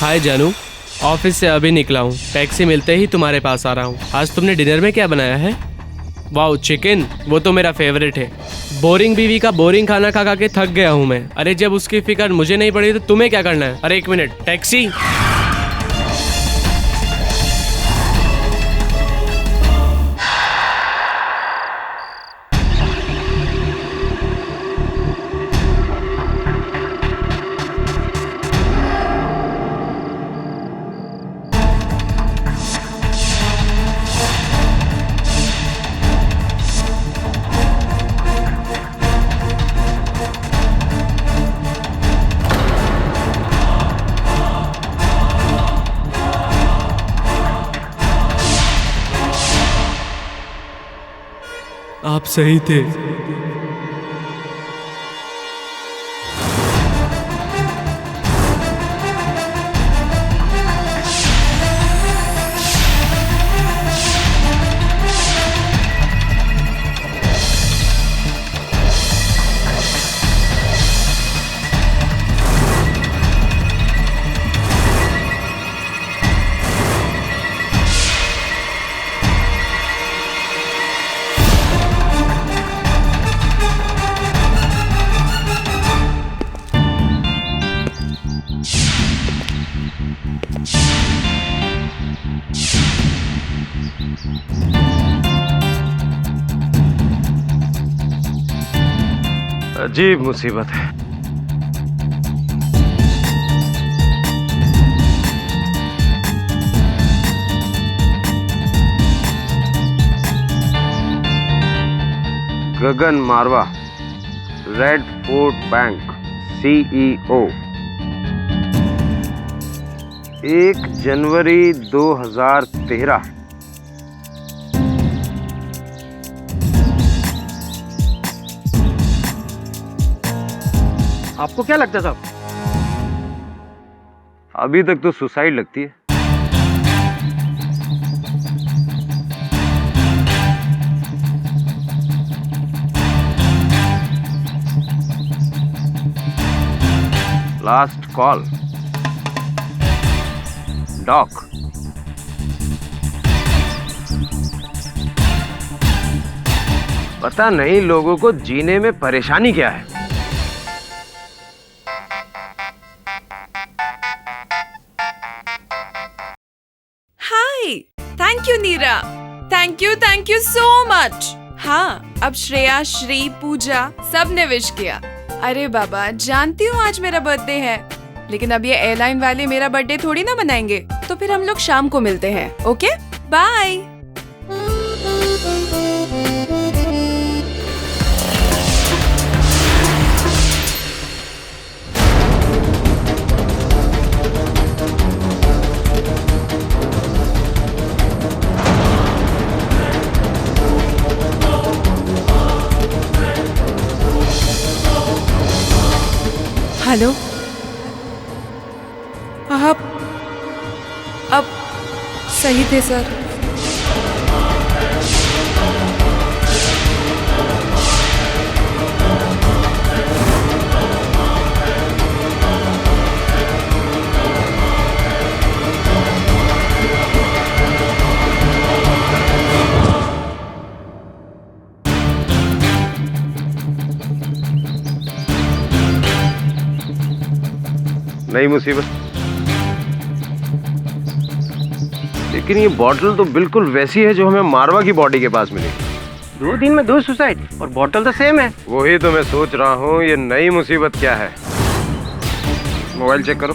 हाय जानू, ऑफिस से अभी निकला हूँ। टैक्सी मिलते ही तुम्हारे पास आ रहा हूँ। आज तुमने डिनर में क्या बनाया है? वाह, चिकन। वो तो मेरा फेवरेट है। बोरिंग बीवी का बोरिंग खाना खा खा के थक गया हूँ मैं। अरे जब उसकी फिक्र मुझे नहीं पड़ी तो तुम्हें क्या करना है? अरे एक मिनट, टैक्सी। आप सही थे। अजीब मुसीबत है। गगन मारवा, रेड फोर्ट बैंक CEO, 1 जनवरी 2013। आपको क्या लगता है साहब? अभी तक तो सुसाइड लगती है। Last call, doc. पता नहीं लोगों को जीने में परेशानी क्या है। Thank you Neera, thank you so much. हाँ, अब श्रेया, श्री, पूजा सब ने विश किया। अरे बाबा, जानती हूँ आज मेरा बर्थडे है, लेकिन अब ये एयरलाइन वाले मेरा बर्थडे थोड़ी ना मनाएंगे, तो फिर हम लोग शाम को मिलते हैं। Okay, bye. हेलो, आप सही थे सर। नई मुसीबत। लेकिन ये बॉटल तो बिल्कुल वैसी है जो हमें मारवा की बॉडी के पास मिली। 2 दिन में 2 सुसाइड और बॉटल तो सेम है। वही तो मैं सोच रहा हूँ, ये नई मुसीबत क्या है। मोबाइल चेक करो।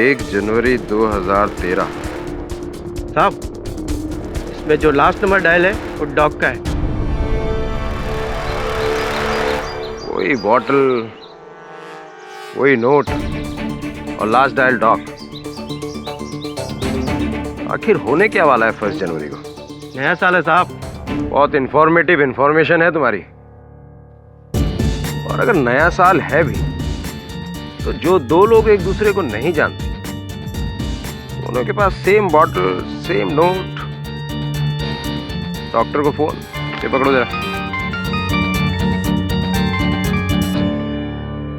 एक जनवरी 2013। साहब, इसमें जो लास्ट नंबर डायल है वो डॉग का है। वही बॉटल, वही नोट और लास्ट डायल डॉग। आखिर होने क्या वाला है 1 जनवरी को? नया साल है साहब। बहुत इंफॉर्मेटिव इंफॉर्मेशन है तुम्हारी। और अगर नया साल है भी तो जो 2 लोग एक दूसरे को नहीं जानते, दोनों के पास same bottle, same note, doctor को फोन, ये पकड़ो जरा।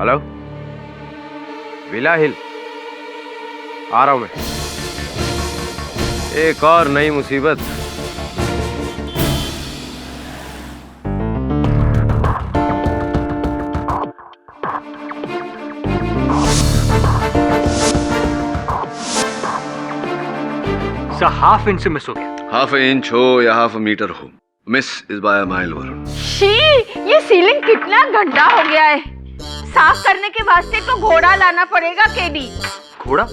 हेलो, विला हिल, आ रहा हूं मैं। एक और नई मुसीबत। हाफ इंच से मिस हो गया। हाफ इंच हो या हाफ मीटर हो, miss is by a mile Varun. She, ये सीलिंग कितना गंदा हो गया है। साफ करने के वास्ते तो घोड़ा लाना पड़ेगा केडी। घोड़ा?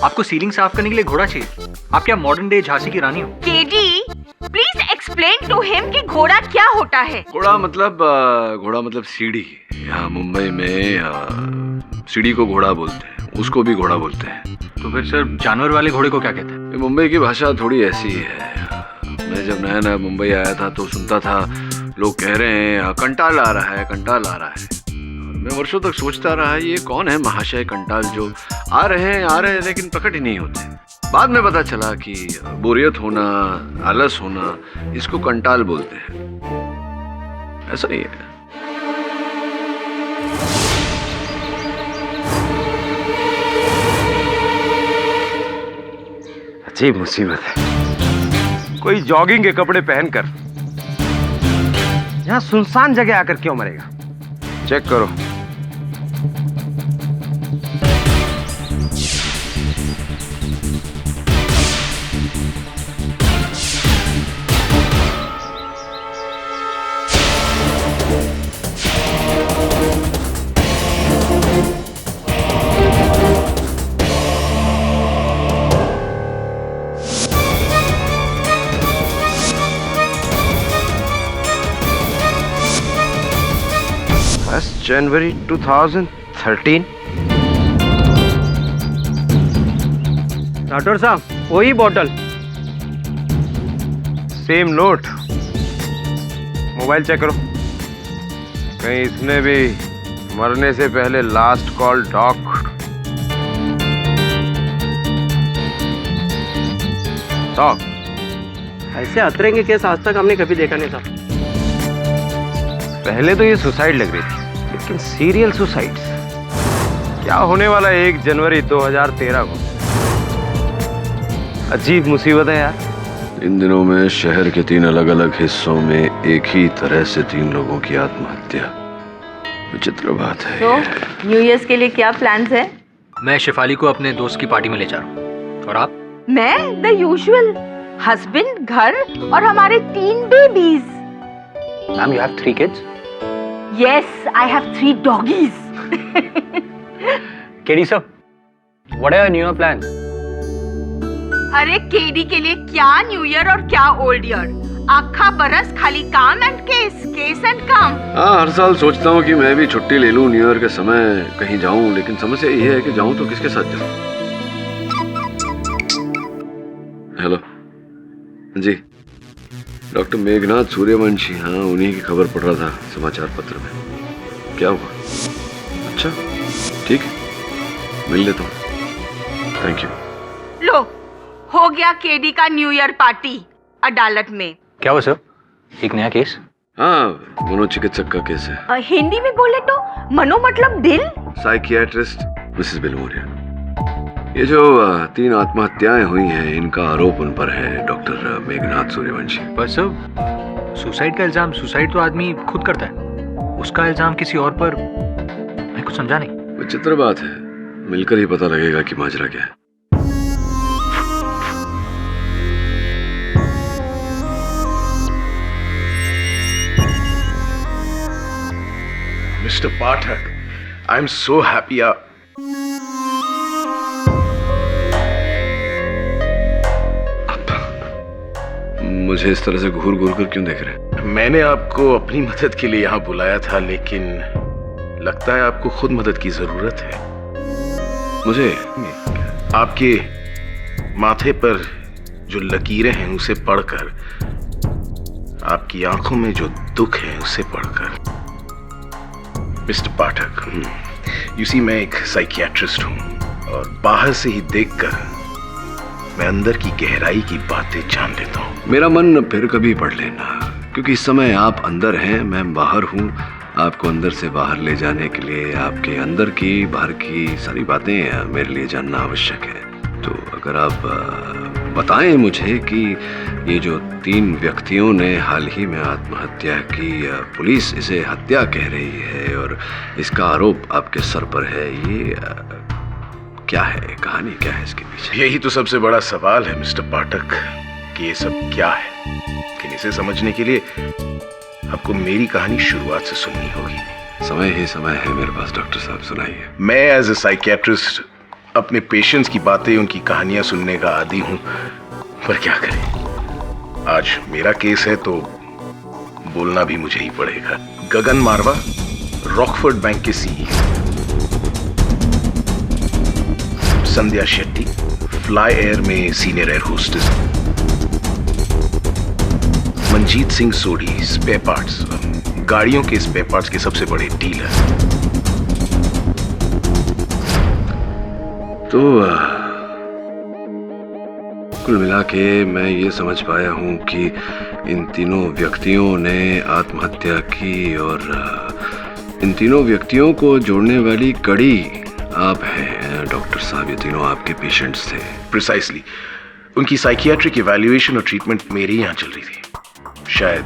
आपको सीलिंग साफ करने के लिए घोड़ा चाहिए? आप क्या मॉडर्न डे झांसी की रानी हो? KD, please explain to him कि घोड़ा क्या होता है। घोड़ा मतलब सीढ़ी। यहाँ मुंबई में सीढ़ी को घोड़ा बोलते हैं, उसको भी घोड़ा बोलते हैं। तो फिर सर जानवर वाले घोड़े को क्या कहते हैं? ये मुंबई की भाषा थोड़ी ऐसी है। मैं जब नया नया मुंबई आया था तो सुनता था लोग कह रहे हैं कंटाल आ रहा है, कंटाल आ रहा है। मैं वर्षों तक सोचता रहा ये कौन है महाशय कंटाल जो आ रहे हैं लेकिन प्रकट ही नहीं होते। बाद में पता चला कि बोरियत होना, आलस होना, इसको कंटाल बोलते हैं। ऐसा ही है। अजीब मुसीबत है। कोई जॉगिंग के कपड़े पहनकर यहाँ सुनसान जगह आकर क्यों मरेगा? चेक करो। जनवरी 2013। डॉक्टर साहब, वही bottle, same note. Mobile check करो, कहीं इसमें भी मरने से पहले लास्ट कॉल डॉक। ऐसे अतरे के केस आज तक हमने कभी देखा नहीं था। पहले तो ये सुसाइड लग रही थी, लेकिन सीरियल सुसाइड क्या होने वाला है 1 जनवरी 2013 को। अजीब मुसीबत है यार। इन दिनों में शहर के 3 अलग अलग हिस्सों में एक ही तरह से 3 लोगों की आत्महत्या। विचित्र बात है। तो न्यू ईयर के लिए क्या प्लान्स है? मैं शिफाली को अपने दोस्त की पार्टी में ले जा रहा हूँ। और आप? मैं द यूजुअल, हस्बैंड, घर और हमारे 3 babies. Ma'am, you have 3 kids? Yes, I have 3 doggies. KD sir, what are your New Year plans? अरे केडी के लिए क्या न्यू ईयर और क्या ओल्ड ईयर? आखा बरस खाली काम एंड केस एंड काम। हाँ, हर साल सोचता हूँ कि मैं भी छुट्टी ले लूँ न्यू ईयर के समय, कहीं जाऊँ, लेकिन समस्या ये है कि जाऊँ तो किसके साथ जाऊँ। हेलो जी, डॉक्टर मेघनाथ सूर्यवंशी। हाँ, उन्हीं की खबर पढ़ रहा था समाचार पत्र में। क्या हुआ? अच्छा, ठीक है, मिल लेता हूँ। Thank you. लो, हो गया केडी का न्यू ईयर पार्टी अदालत में। क्या हुआ सर? एक नया केस? हाँ, मनोचिकित्सक का केस है। हिंदी में बोले तो मनो मतलब दिल। Psychiatrist Mrs Bilimoria. ये जो 3 आत्महत्याएं हुई हैं, इनका आरोप उन पर है, डॉक्टर मेघनाथ सूर्यवंशी। पर सर, सुसाइड का इल्जाम सुसाइड तो आदमी खुद करता है, उसका इल्जाम किसी और पर, मैं कुछ समझा नहीं। विचित्र बात है, मिलकर ही पता लगेगा कि माजरा क्या है। Mr. Pathak, I'm so happy. मुझे इस तरह से घूर घूर कर क्यों देख रहे हैं? मैंने आपको अपनी मदद के लिए यहाँ बुलाया था, लेकिन लगता है आपको खुद मदद की जरूरत है। मुझे? आपके माथे पर जो लकीरें हैं उसे पढ़कर, आपकी आंखों में जो दुख है उसे पढ़कर। मिस्टर पाठक, यू सी, मैं एक साइकियाट्रिस्ट हूँ और बाहर से ही देखकर मैं अंदर की गहराई की बातें जान लेता हूँ। मेरा मन फिर कभी पढ़ लेना, क्योंकि इस समय आप अंदर हैं, मैं बाहर हूँ। आपको अंदर से बाहर ले जाने के लिए आपके अंदर की बाहर की सारी बातें मेरे लिए जानना आवश्यक है। तो अगर आप बताएं मुझे कि ये जो 3 व्यक्तियों ने हाल ही में आत्महत्या की, पुलिस इसे हत्या कह रही है और इसका आरोप आपके सर पर है, ये क्या है, कहानी क्या है इसके पीछे? यही तो सबसे बड़ा सवाल है मिस्टर पाठक कि ये सब क्या है। लेकिन इसे समझने के लिए आपको मेरी कहानी शुरुआत से सुननी होगी। समय ही समय है मेरे पास डॉक्टर साहब, सुनाइए। मैं एज ए साइकियाट्रिस्ट अपने पेशेंट्स की बातें, उनकी कहानियां सुनने का आदी हूं, पर क्या करें, आज मेरा केस है तो बोलना भी मुझे ही पड़ेगा। गगन मारवा, रॉकफोर्ड बैंक के CEO. Sandhya Shetty, Fly Air में senior air hostess. Manjeet Singh Sodhi, spare parts, गाड़ियों के स्पेयर पार्ट्स के सबसे बड़े डीलर। तो कुल मिला के मैं ये समझ पाया हूँ कि इन तीनों व्यक्तियों ने आत्महत्या की और इन तीनों व्यक्तियों को जोड़ने वाली कड़ी आप हैं डॉक्टर साहब। ये तीनों आपके पेशेंट्स थे। प्रिसाइसली। उनकी साइकियाट्रिक इवैल्यूएशन और ट्रीटमेंट मेरे यहाँ चल रही थी। शायद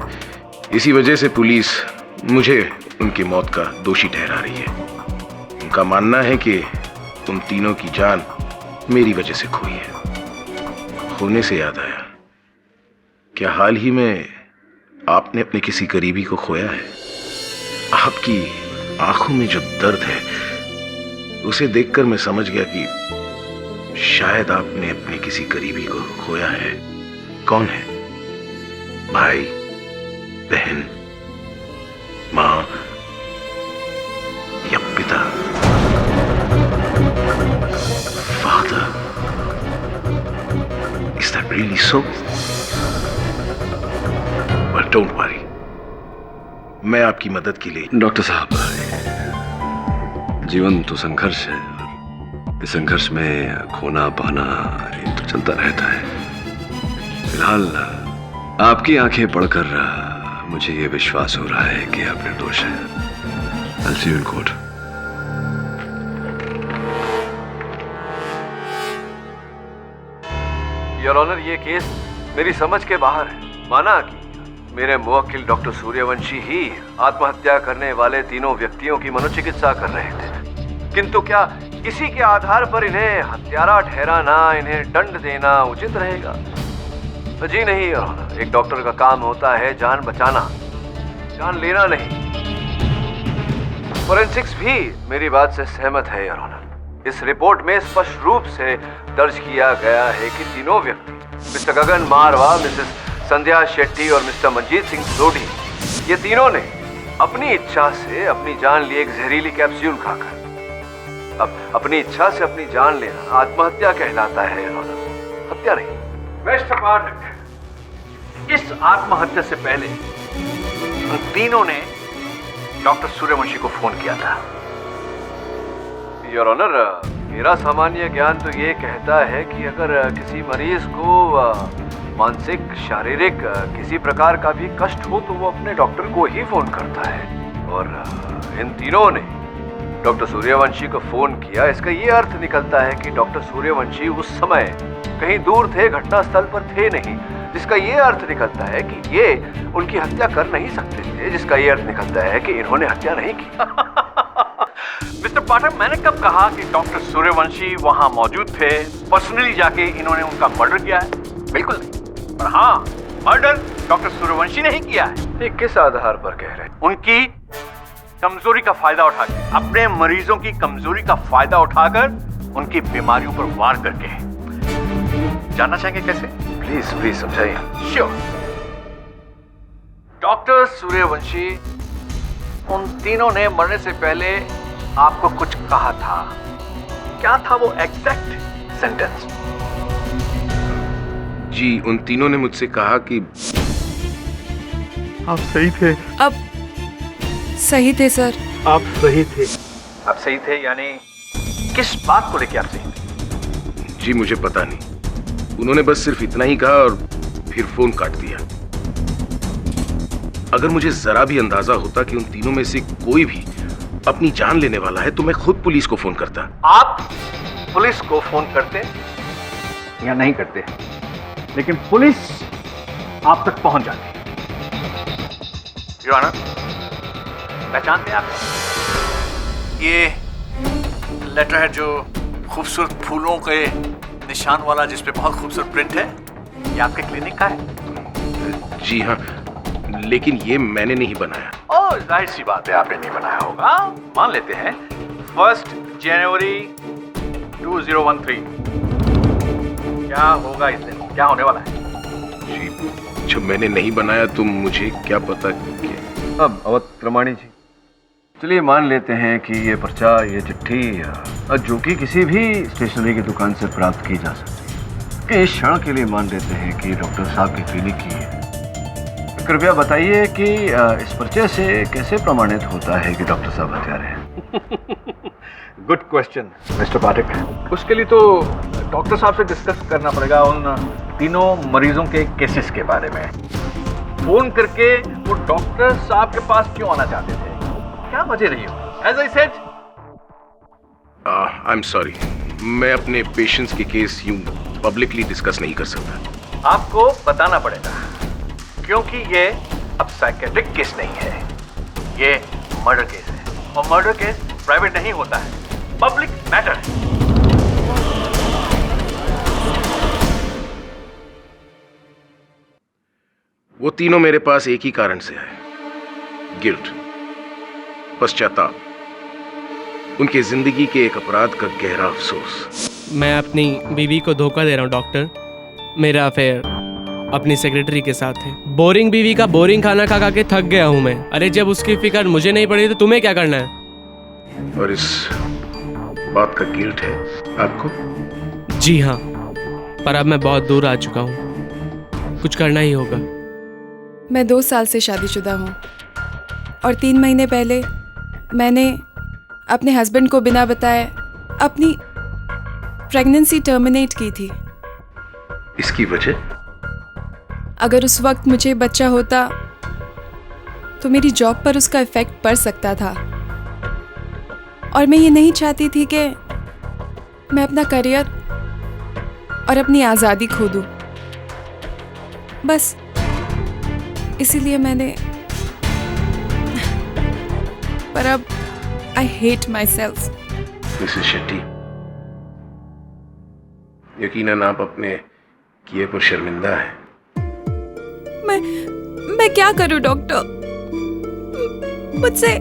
इसी वजह से पुलिस मुझे उनकी मौत का दोषी ठहरा रही है। उनका मानना है कि उन तीनों की जान मेरी वजह से खोई है। खोने से याद आया, क्या हाल ही में आपने अपने किसी करीबी को खोया है? आपकी आंखों में जो दर्द है उसे देखकर मैं समझ गया कि शायद आपने अपने किसी करीबी को खोया है। कौन है? भाई, बहन, मां या पिता? Father, is that really so? But don't worry, मैं आपकी मदद के लिए। डॉक्टर साहब, जीवन तो संघर्ष है और इस संघर्ष में खोना पाना ये तो चलता रहता है। फिलहाल आपकी आंखें पढ़कर मुझे ये विश्वास हो रहा है कि आप निर्दोष हैं। I'll see you in court. Your honour, ये केस मेरी समझ के बाहर है। माना कि मेरे मुवक्किल डॉक्टर सूर्यवंशी ही आत्महत्या करने वाले तीनों व्यक्तियों की मनोचिकित्सा कर रहे थे, किंतु क्या इसी के आधार पर इन्हें हत्यारा ठहराना, इन्हें दंड देना उचित रहेगा? जी नहीं योर ऑनर, एक डॉक्टर का काम होता है जान बचाना, जान लेना नहीं। फोरेंसिक्स भी मेरी बात से सहमत है योर ऑनर। इस रिपोर्ट में स्पष्ट रूप से दर्ज किया गया है कि तीनों व्यक्ति, मिस्टर गगन मारवा, मिसेस संध्या शेट्टी और मिस्टर मंजीत सिंह सोडी, ये तीनों ने अपनी इच्छा से अपनी जान ली एक जहरीली कैप्सूल खाकर। अब अपनी इच्छा से अपनी जान लेना आत्महत्या कहलाता है योर ऑनर, हत्या नहीं। मिस्टर पाठक, इस आत्महत्या से पहले उन तीनों ने डॉक्टर सूर्यवंशी को फोन किया था। योर ऑनर, मेरा सामान्य ज्ञान तो ये कहता है कि अगर किसी मरीज को मानसिक, शारीरिक किसी प्रकार का भी कष्ट हो तो वो अपने डॉक्टर को ही फोन करता है। और इन तीनों ने डॉक्टर सूर्यवंशी को फोन किया। इसका ये अर्थ निकलता है कि डॉक्टर सूर्यवंशी उस समय कहीं दूर थे, घटनास्थल पर थे नहीं, जिसका ये अर्थ निकलता है कि ये उनकी हत्या कर नहीं सकते थे, जिसका ये अर्थ निकलता है कि इन्होंने हत्या नहीं की। मिस्टर पाठक, मैंने कब कहा कि डॉक्टर सूर्यवंशी वहां मौजूद थे, पर्सनली जाके इन्होंने उनका मर्डर किया है? बिल्कुल नहीं। पर हाँ, मर्डर डॉक्टर सूर्यवंशी ने ही किया है। ये किस आधार पर कह रहे हैं? उनकी कमजोरी का फायदा उठाकर, अपने मरीजों की कमजोरी का फायदा उठाकर उनकी बीमारियों पर वार करके। जानना चाहेंगे कैसे? प्लीज प्लीज समझाइए। श्योर। डॉक्टर सूर्यवंशी, उन तीनों ने मरने से पहले आपको कुछ कहा था। क्या था वो एग्जैक्ट सेंटेंस? जी, उन तीनों ने मुझसे कहा कि आप सही थे। अब सही थे सर। आप सही थे। आप सही थे यानी किस बात को लेके आप सही थे? जी मुझे पता नहीं, उन्होंने बस सिर्फ इतना ही कहा और फिर फोन काट दिया। अगर मुझे जरा भी अंदाजा होता कि उन तीनों में से कोई भी अपनी जान लेने वाला है तो मैं खुद पुलिस को फोन करता। आप पुलिस को फोन करते या नहीं करते, लेकिन पुलिस आप तक पहुंच जाती। योर ऑनर, पहचानते हैं आप? ये लेटर है जो खूबसूरत फूलों के निशान वाला, जिसपे बहुत खूबसूरत प्रिंट है। ये आपके क्लिनिक का है? जी हाँ, लेकिन ये मैंने नहीं बनाया। ओह, जाहिर सी बात है, आपने नहीं बनाया होगा। मान लेते हैं 1 जनवरी 2013। क्या होगा इस दिन, क्या होने वाला है? जी, जब मैंने नहीं बनाया तो मुझे क्या पता कि... अब अवध प्रमाणी जी, चलिए मान लेते हैं कि ये पर्चा, ये चिट्ठी जो कि किसी भी स्टेशनरी की दुकान से प्राप्त की जा सकती है, कि इस क्षण के लिए मान लेते हैं कि डॉक्टर साहब की क्लिनिक की है। कृपया बताइए कि इस पर्चे से कैसे प्रमाणित होता है कि डॉक्टर साहब हत्यारे हैं? गुड क्वेश्चन मिस्टर पाठक। उसके लिए तो डॉक्टर साहब से डिस्कस करना पड़ेगा उन तीनों मरीजों के केसेस के बारे में। फोन करके वो डॉक्टर साहब के पास क्यों आना चाहते थे, क्या वजह रही हो? As I said, I am sorry, मैं अपने पेशेंट्स के केस यूं पब्लिकली डिस्कस नहीं कर सकता। आपको बताना पड़ेगा, क्योंकि ये अब साइकेट्रिक केस नहीं है, ये मर्डर केस है। और मर्डर केस प्राइवेट नहीं होता है, पब्लिक मैटर है। वो तीनों मेरे पास एक ही कारण से आए, गिल्ट, पश्चाताप, उनके जिंदगी के एक अपराध का गहरा अफसोस। मैं अपनी बीवी को धोखा दे रहा हूँ डॉक्टर। मेरा अफेयर अपनी सेक्रेटरी के साथ है। बोरिंग बीवी का बोरिंग खाना खा खा के थक गया हूँ मैं। अरे जब उसकी फिक्र मुझे नहीं पड़ी तो तुम्हें क्या करना है? और इस बात का गिल्ट है आपको? जी हाँ, पर अब मैं बहुत दूर आ चुका हूँ, कुछ करना ही होगा। मैं 2 साल से शादीशुदा हूँ और 3 महीने पहले मैंने अपने हस्बैंड को बिना बताए अपनी प्रेगनेंसी टर्मिनेट की थी। इसकी वजह? अगर उस वक्त मुझे बच्चा होता तो मेरी जॉब पर उसका इफेक्ट पड़ सकता था और मैं ये नहीं चाहती थी कि मैं अपना करियर और अपनी आज़ादी खो दूँ। बस इसीलिए मैंने, पर अब I hate my self. Mrs Shetty, यकीनन आप अपने किए पर शर्मिंदा हैं। मैं क्या करूं डॉक्टर? मुझसे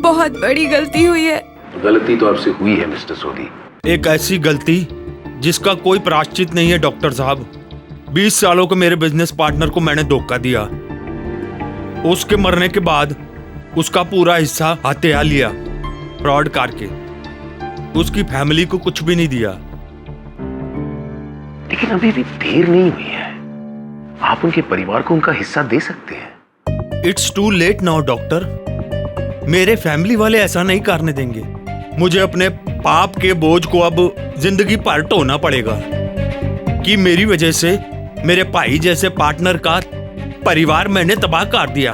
बहुत बड़ी गलती हुई है। गलती तो आपसे हुई है मिस्टर सोदी। एक ऐसी गलती जिसका कोई प्रायश्चित नहीं है डॉक्टर साहब। 20 सालों के मेरे बिजनेस पार्टनर को मैंने धोखा दिया। उसके मरने के बाद उसका पूरा हिस्सा हत्या लिया, फ्रॉड करके। उसकी फैमिली को कुछ भी नहीं दिया। लेकिन अभी भी देर नहीं हुई है, आप उनके परिवार को उनका हिस्सा दे सकते हैं। It's too late now doctor. मेरे फैमिली वाले ऐसा नहीं करने देंगे। मुझे अपने पाप के बोझ को अब जिंदगी भर ढोना पड़ेगा कि मेरी वजह से मेरे भाई जैसे पार्टनर का परिवार मैंने तबाह कर दिया।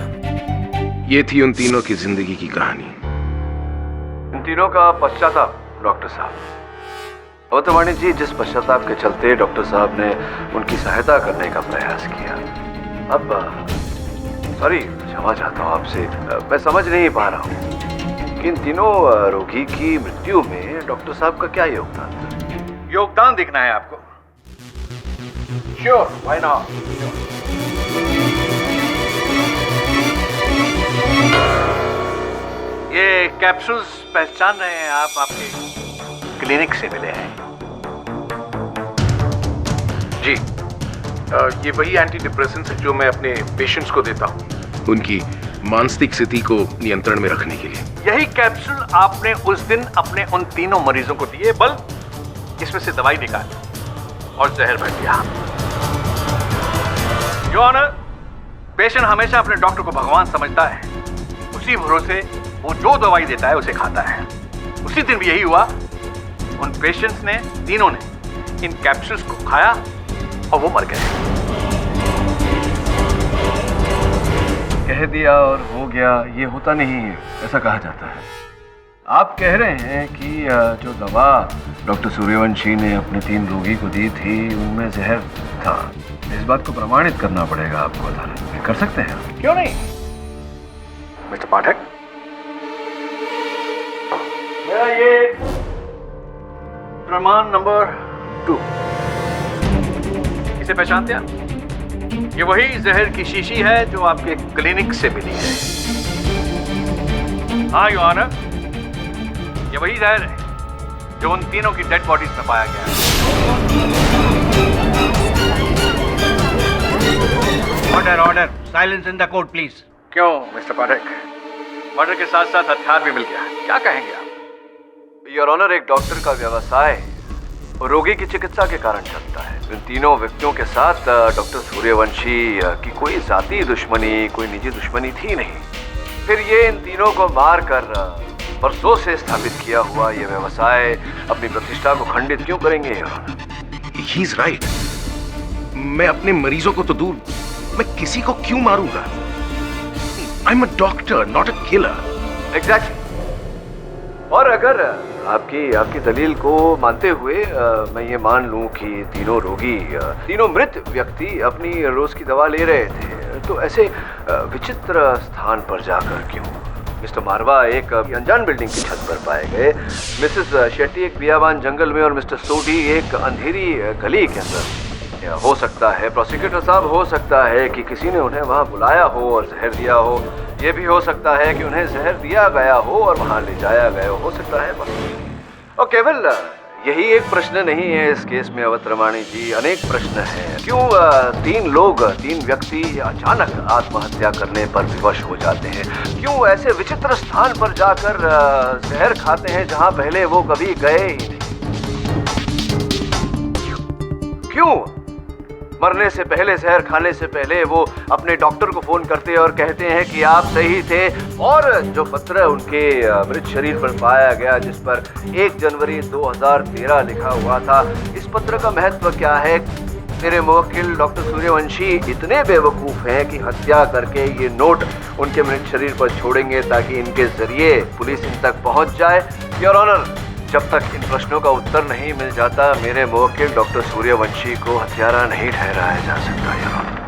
ये थी उन तीनों की जिंदगी की कहानी। इन तीनों का पश्चाताप डॉक्टर साहब। अवतवाणी जी, जिस पश्चाताप के चलते डॉक्टर साहब ने उनकी सहायता करने का प्रयास किया। अब सॉरी, क्षमा चाहता हूँ आपसे, मैं समझ नहीं पा रहा हूँ कि इन तीनों रोगी की मृत्यु में डॉक्टर साहब का क्या योगदान था? योगदान देखना है आपको? Sure, why not. ये कैप्सूल्स पहचान रहे हैं आप, आपके क्लिनिक से मिले हैं? जी, ये वही एंटी डिप्रेसेंट्स है जो मैं अपने पेशेंट्स को देता हूँ, उनकी मानसिक स्थिति को नियंत्रण में रखने के लिए। यही कैप्सूल आपने उस दिन अपने उन तीनों मरीजों को दिए, इसमें से दवाई निकाली और जहर भर दिया। योर ऑनर, पेशेंट हमेशा अपने डॉक्टर को भगवान समझता है। उसी भरोसे वो जो दवाई देता है उसे खाता है। उसी दिन भी यही हुआ उन पेशेंट्स ने, तीनों ने इन कैप्सूल्स को खाया और वो मर गए। कह दिया और हो गया, ये होता नहीं है, ऐसा कहा जाता है। आप कह रहे हैं कि जो दवा डॉक्टर सूर्यवंशी ने अपने 3 रोगी को दी थी उनमें जहर था। इस बात को प्रमाणित करना पड़ेगा आपको अदालत में। कर सकते हैं? क्यों नहीं मिस्टर पाठक? मेरा ये प्रमाण नंबर 2, इसे पहचानते हैं? ये वही जहर की शीशी है जो आपके क्लिनिक से मिली है। हाँ योर ऑनर, ये वही जहर है जो उन तीनों की डेड बॉडीज में पाया गया है। Order order, silence in the court please. क्यों मिस्टर पाठक, मर्डर के साथ साथ हथियार भी मिल गया, क्या कहेंगे आप? योर ऑनर, एक डॉक्टर का व्यवसाय रोगी की चिकित्सा के कारण चलता है। इन तीनों व्यक्तियों के साथ डॉक्टर सूर्यवंशी की कोई जाती दुश्मनी, कोई निजी दुश्मनी थी नहीं। फिर ये इन तीनों को मार कर बरसों से स्थापित किया हुआ ये व्यवसाय अपनी प्रतिष्ठा को खंडित क्यों करेंगे? He is right. मैं अपने मरीजों को तो दूर, मैं किसी को क्यों मारूंगा? आई am a doctor, not a killer. Exactly. और अगर आपकी दलील को मानते हुए मैं ये मान लूं कि तीनों रोगी, तीनों मृत व्यक्ति अपनी रोज की दवा ले रहे थे, तो ऐसे विचित्र स्थान पर जाकर क्यों? मिस्टर मारवा एक अनजान बिल्डिंग की छत पर पाए गए, मिसेस शेट्टी एक बियाबान जंगल में और मिस्टर सोडी एक अंधेरी गली के अंदर। हो सकता है प्रोसिक्यूटर साहब, हो सकता है कि किसी ने उन्हें वहां बुलाया हो और जहर दिया हो। ये भी हो सकता है कि उन्हें जहर दिया गया हो और वहां ले जाया गया हो सकता है। और केवल यही एक प्रश्न नहीं है इस केस में अवध रमाणी जी, अनेक प्रश्न हैं। क्यों 3 व्यक्ति अचानक आत्महत्या करने पर विवश हो जाते हैं? क्यों ऐसे विचित्र स्थान पर जाकर जहर खाते हैं जहां पहले वो कभी गए ही नहीं? क्यों मरने से पहले, जहर खाने से पहले वो अपने डॉक्टर को फोन करते और कहते हैं कि आप सही थे, और जो पत्र उनके मृत शरीर पर पाया गया जिस पर 1 जनवरी 2013 लिखा हुआ था, इस पत्र का महत्व क्या है? मेरे मुवक्किल डॉक्टर सूर्यवंशी इतने बेवकूफ हैं कि हत्या करके ये नोट उनके मृत शरीर पर छोड़ेंगे ताकि इनके जरिए पुलिस इन तक पहुंच जाए। योर ऑनर, जब तक इन प्रश्नों का उत्तर नहीं मिल जाता, मेरे मुवक्किल डॉक्टर सूर्यवंशी को हत्यारा नहीं ठहराया जा सकता। योर ऑनर,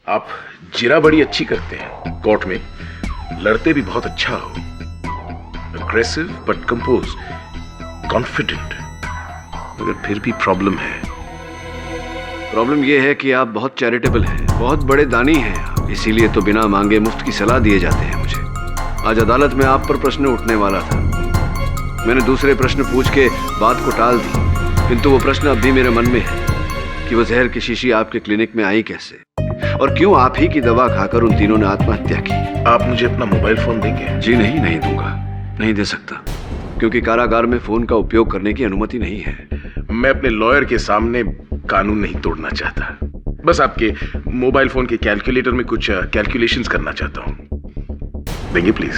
आप जिरा बड़ी अच्छी करते हैं कोर्ट में, लड़ते भी बहुत अच्छा हो। Aggressive but compose, confident. मगर फिर भी प्रॉब्लम है। प्रॉब्लम यह है कि आप बहुत चैरिटेबल हैं, बहुत बड़े दानी हैं आप, इसीलिए तो बिना मांगे मुफ्त की सलाह दिए जाते हैं मुझे। आज अदालत में आप पर प्रश्न उठने वाला था, मैंने दूसरे प्रश्न पूछ के बात को टाल दी, किंतु वो प्रश्न अब भी मेरे मन में है कि वो जहर की शीशी आपके क्लिनिक में आई कैसे, और क्यों आप ही की दवा खाकर उन तीनों ने आत्महत्या की। आप मुझे अपना मोबाइल फोन देंगे? जी नहीं दूंगा, नहीं दे सकता, क्योंकि कारागार में फोन का उपयोग करने की अनुमति नहीं है। मैं अपने लॉयर के सामने कानून नहीं तोड़ना चाहता, बस आपके मोबाइल फोन के कैलकुलेटर में कुछ कैलकुलेशंस करना चाहता हूं। देंगे प्लीज?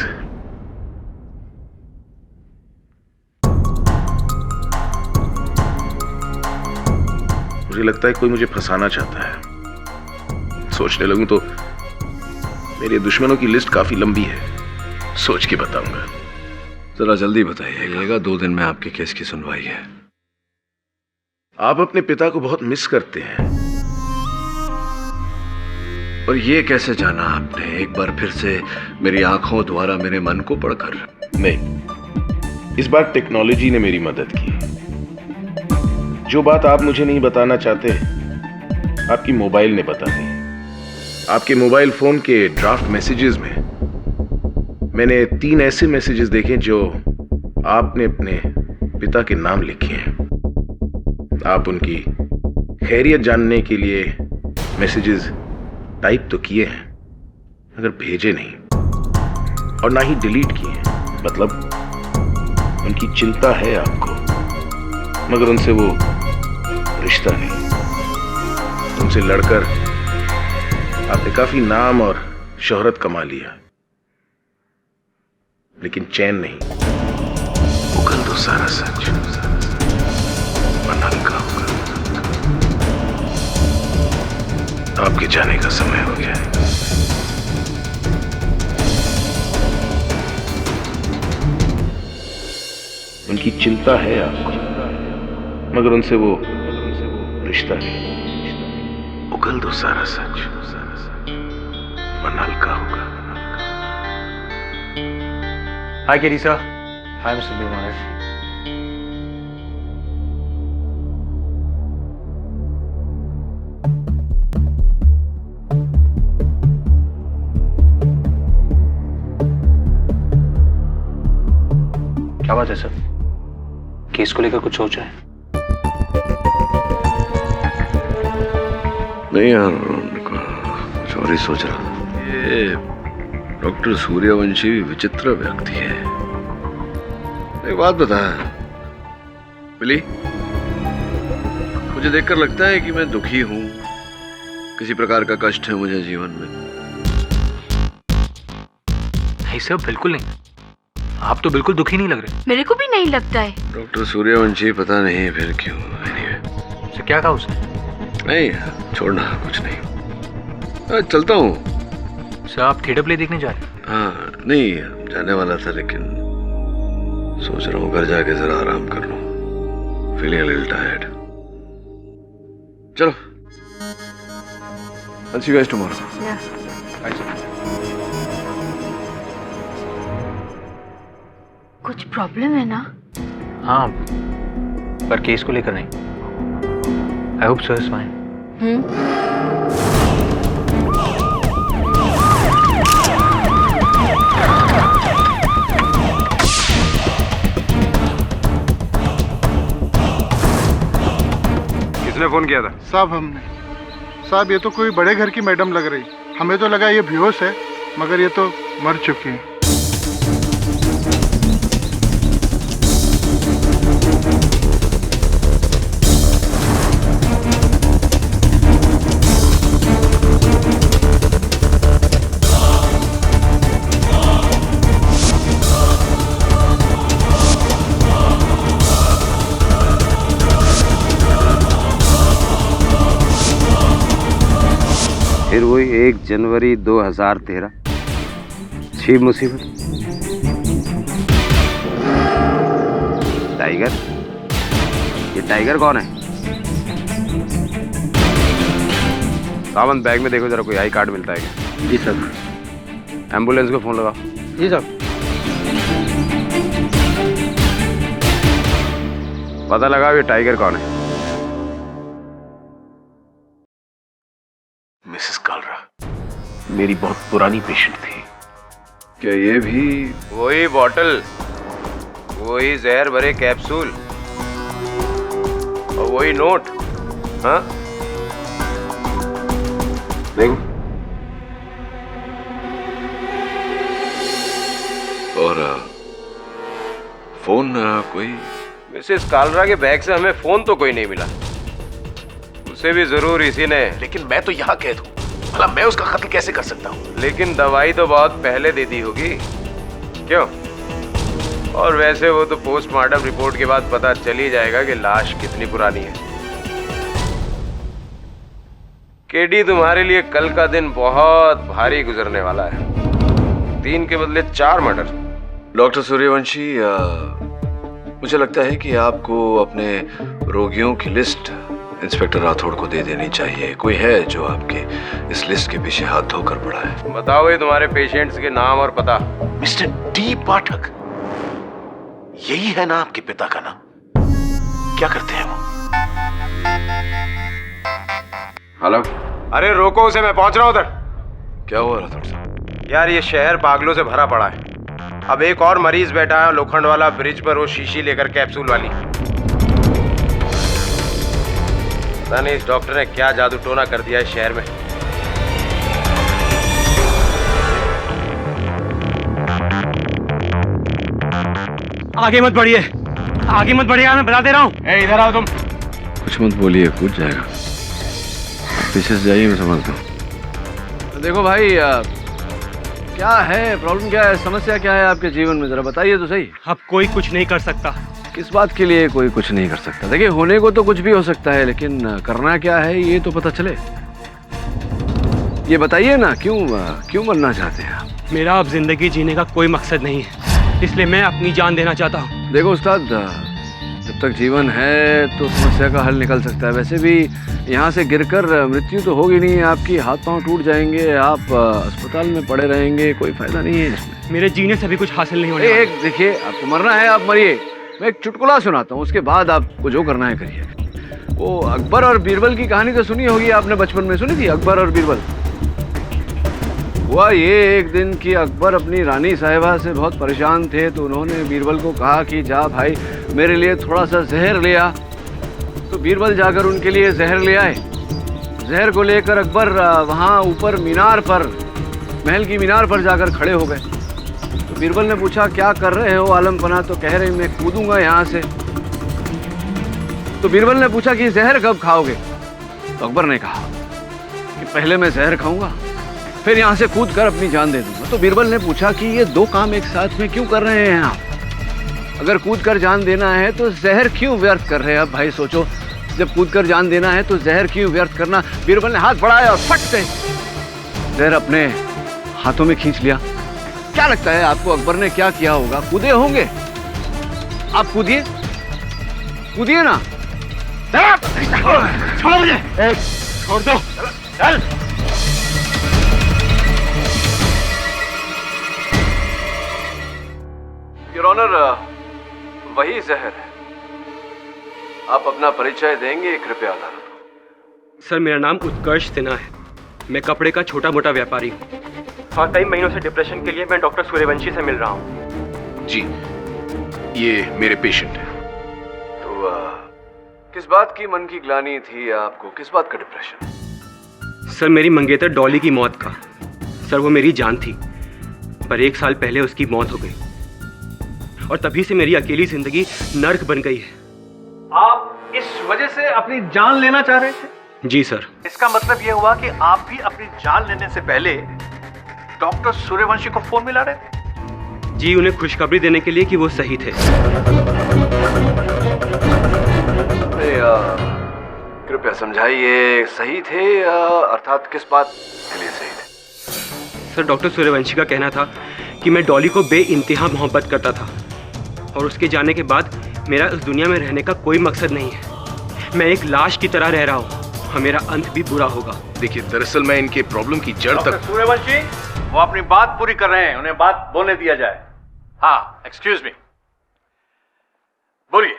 मुझे लगता है कोई मुझे फंसाना चाहता है। सोचने लगूं तो मेरे दुश्मनों की लिस्ट काफी लंबी है, सोच के बताऊंगा। जरा जल्दी बताइएगा, 2 दिन में आपके केस की सुनवाई है। आप अपने पिता को बहुत मिस करते हैं। और ये कैसे जाना आपने, एक बार फिर से मेरी आंखों द्वारा मेरे मन को पढ़कर? नहीं, इस बार टेक्नोलॉजी ने मेरी मदद की। जो बात आप मुझे नहीं बताना चाहते, आपकी मोबाइल ने बता दी। आपके मोबाइल फोन के ड्राफ्ट मैसेजेस में मैंने 3 ऐसे मैसेजेस देखे जो आपने अपने पिता के नाम लिखे हैं। आप उनकी खैरियत जानने के लिए मैसेजेस टाइप तो किए हैं, मगर भेजे नहीं, और ना ही डिलीट किए हैं। मतलब उनकी चिंता है आपको, मगर उनसे वो रिश्ता नहीं। उनसे लड़कर आपने काफी नाम और शोहरत कमा लिया, लेकिन चैन नहीं। उगल दो सारा सच, वरना हल्का होगा। आपके जाने का समय हो गया है। उनकी चिंता है आपको, मगर उनसे वो रिश्ता नहीं। उगल दो सारा सच, वरना हल्का होगा। हाय केडी सर। हाय मिस्टर बीमार। क्या बात है सर? केस को लेकर कुछ सोचा है? नहीं यार, कुछ और ही सोच रहा था। ये डॉक्टर सूर्यवंशी विचित्र व्यक्ति है। एक बात बता बिली, मुझे देखकर लगता है कि मैं दुखी हूं, किसी प्रकार का कष्ट है मुझे जीवन में। नहीं सर, बिल्कुल नहीं। आप तो बिल्कुल दुखी नहीं लग रहे। मेरे को भी नहीं लगता है। डॉक्टर सूर्यवंशी पता नहीं फिर क्यों। Anyway, क्या कहा उसने? नहीं छोड़ना, कुछ नहीं। चलता हूँ। सर आप थिएटर प्ले देखने जा रहे हैं? हाँ नहीं, जाने वाला था लेकिन सोच रहा हूँ घर जाके जरा आराम कर लूँ। Feeling a little tired. चलो, I'll see you guys tomorrow. कुछ प्रॉब्लम है ना? हाँ, पर केस को लेकर नहीं। I hope sir is fine. किसने फोन किया था? साहब हमने। साहब ये तो कोई बड़े घर की मैडम लग रही। हमें तो लगा ये बेहोश है, मगर ये तो मर चुकी है। फिर वही 1 जनवरी 2013 छी मुसीबत। टाइगर? ये टाइगर कौन है? सावंत, बैग में देखो जरा, कोई आई कार्ड मिलता है क्या? जी सर। एम्बुलेंस को फोन लगाओ। जी सर। पता लगाओ ये टाइगर कौन है। मिसेस कालरा मेरी बहुत पुरानी पेशेंट थी। क्या ये भी वही बॉटल, वही जहर भरे कैप्सूल और वही नोट? हाँ देखो। और फोन कोई? मिसेस कालरा के बैग से हमें फोन तो कोई नहीं मिला। उसे भी जरूर इसी ने। लेकिन मैं तो यहाँ कैद हूँ, भला मैं उसका कत्ल कैसे कर सकता हूँ? लेकिन दवाई तो बहुत पहले दे दी होगी, क्यों? और वैसे वो तो पोस्टमार्टम रिपोर्ट के बाद पता चल ही जाएगा कि लाश कितनी पुरानी है। केडी, तुम्हारे लिए कल का दिन बहुत भारी गुजरने वाला है। 3 के बदले 4 मर्डर। डॉक्टर सूर्यवंशी, मुझे लगता है कि आपको अपने रोगियों की लिस्ट इंस्पेक्टर राठौड़ को दे देनी चाहिए। कोई है जो आपके इस लिस्ट के पीछे हाथ धोकर पड़ा है? बताओ ये तुम्हारे पेशेंट्स के नाम और पता। मिस्टर डी पाठक, यही है ना आपके पिता का नाम? क्या करते हैं वो? हेलो। अरे रोको उसे, मैं पहुंच रहा हूं उधर। क्या हुआ राठौड़ साहब? यार ये शहर पागलों से भरा पड़ा है। अब एक और मरीज बैठा है लोखंड वाला ब्रिज पर, वो शीशी लेकर कैप्सूल वाली। पता नहीं इस डॉक्टर ने क्या जादू टोना कर दिया है शहर में। आगे मत बढ़िए, आगे मत बढ़िए, मैं बता दे रहा हूँ। इधर आओ तुम। कुछ मत बोलिए, कूद जाएगा। पीछे से जाइए, मैं समझता हूँ। देखो भाई, क्या है प्रॉब्लम, क्या है, समस्या क्या है आपके जीवन में, जरा बताइए तो सही। अब कोई कुछ नहीं कर सकता। किस बात के लिए कोई कुछ नहीं कर सकता? देखिए, होने को तो कुछ भी हो सकता है, लेकिन करना क्या है ये तो पता चले। ये बताइए ना, क्यों मरना चाहते हैं आप? मेरा अब जिंदगी जीने का कोई मकसद नहीं है, इसलिए मैं अपनी जान देना चाहता हूँ। देखो उस्ताद, जब तक जीवन है तो समस्या का हल निकल सकता है। वैसे भी यहाँ से गिरकर मृत्यु तो होगी नहीं आपकी, हाथ पांव टूट जाएंगे, आप अस्पताल में पड़े रहेंगे, कोई फायदा नहीं है इसमें। मेरे जीने से भी कुछ हासिल नहीं होने एक देखिए, आपको मरना है आप मरिए, मैं एक चुटकुला सुनाता हूँ, उसके बाद आपको जो करना है करिए। वो अकबर और बीरबल की कहानी तो सुनी होगी आपने, बचपन में सुनी थी, अकबर और बीरबल। हुआ ये एक दिन कि अकबर अपनी रानी साहिबा से बहुत परेशान थे, तो उन्होंने बीरबल को कहा कि जा भाई मेरे लिए थोड़ा सा जहर ले आ। तो बीरबल जाकर उनके लिए जहर ले आए। जहर को लेकर अकबर वहाँ ऊपर मीनार पर, महल की मीनार पर जाकर खड़े हो गए। तो बीरबल ने पूछा क्या कर रहे हो आलम पना? तो कह रहे मैं कूदूंगा यहाँ से। तो बीरबल ने पूछा कि जहर कब खाओगे? तो अकबर ने कहा कि पहले मैं जहर खाऊंगा, फिर यहाँ से कूद कर अपनी जान दे दूंगा। तो बीरबल ने पूछा कि ये दो काम एक साथ में क्यों कर रहे हैं आप? अगर कूद कर जान देना है तो जहर क्यों व्यर्थ कर रहे हैं? अब भाई सोचो, जब कूद कर जान देना है तो जहर क्यों व्यर्थ करना? बीरबल ने हाथ बढ़ाया और फट से जहर अपने हाथों में खींच लिया। क्या लगता है आपको अकबर ने क्या किया होगा? कूदे होंगे? आप कूदिए, कूदिए ना। छोड़ मुझे, छोड़ दो, चल। योर ऑनर, वही जहर है। आप अपना परिचय देंगे कृपया अदालत? सर, मेरा नाम उत्कर्ष सिन्हा है, मैं कपड़े का छोटा मोटा व्यापारी हूँ और कई महीनों से डिप्रेशन के लिए मैं डॉक्टर सूर्यवंशी से मिल रहा हूँ। जी, ये मेरे पेशेंट हैं। तो किस बात की मन की ग्लानि थी आपको, किस बात का डिप्रेशन? सर, मेरी मंगेतर डॉली की मौत का। सर, वो मेरी जान थी, पर 1 साल पहले उसकी मौत हो गई और तभी से मेरी अकेली जिंदगी नर्क बन गई है। आप इस वजह से अपनी जान लेना चाह रहे थे? जी सर। इसका मतलब यह हुआ कि आप भी अपनी जान लेने से पहले डॉक्टर सूर्यवंशी को फोन मिला रहे थे? जी, उन्हें खुशखबरी देने के लिए कि वो सही थे। कृपया समझाइए, सही थे अर्थात किस बात के लिए सही थे? सर, डॉक्टर सूर्यवंशी का कहना था कि मैं डॉली को बेइंतहा मोहब्बत करता था और उसके जाने के बाद मेरा इस दुनिया में रहने का कोई मकसद नहीं है। मैं एक लाश की तरह रह रहा हूँ और मेरा अंत भी बुरा होगा। देखिए, दरअसल मैं इनके प्रॉब्लम की जड़ तक। सूर्यवंशी, वो अपनी बात पूरी कर रहे हैं, उन्हें बात बोलने दिया जाए। हाँ, एक्सक्यूज मी, बोलिए।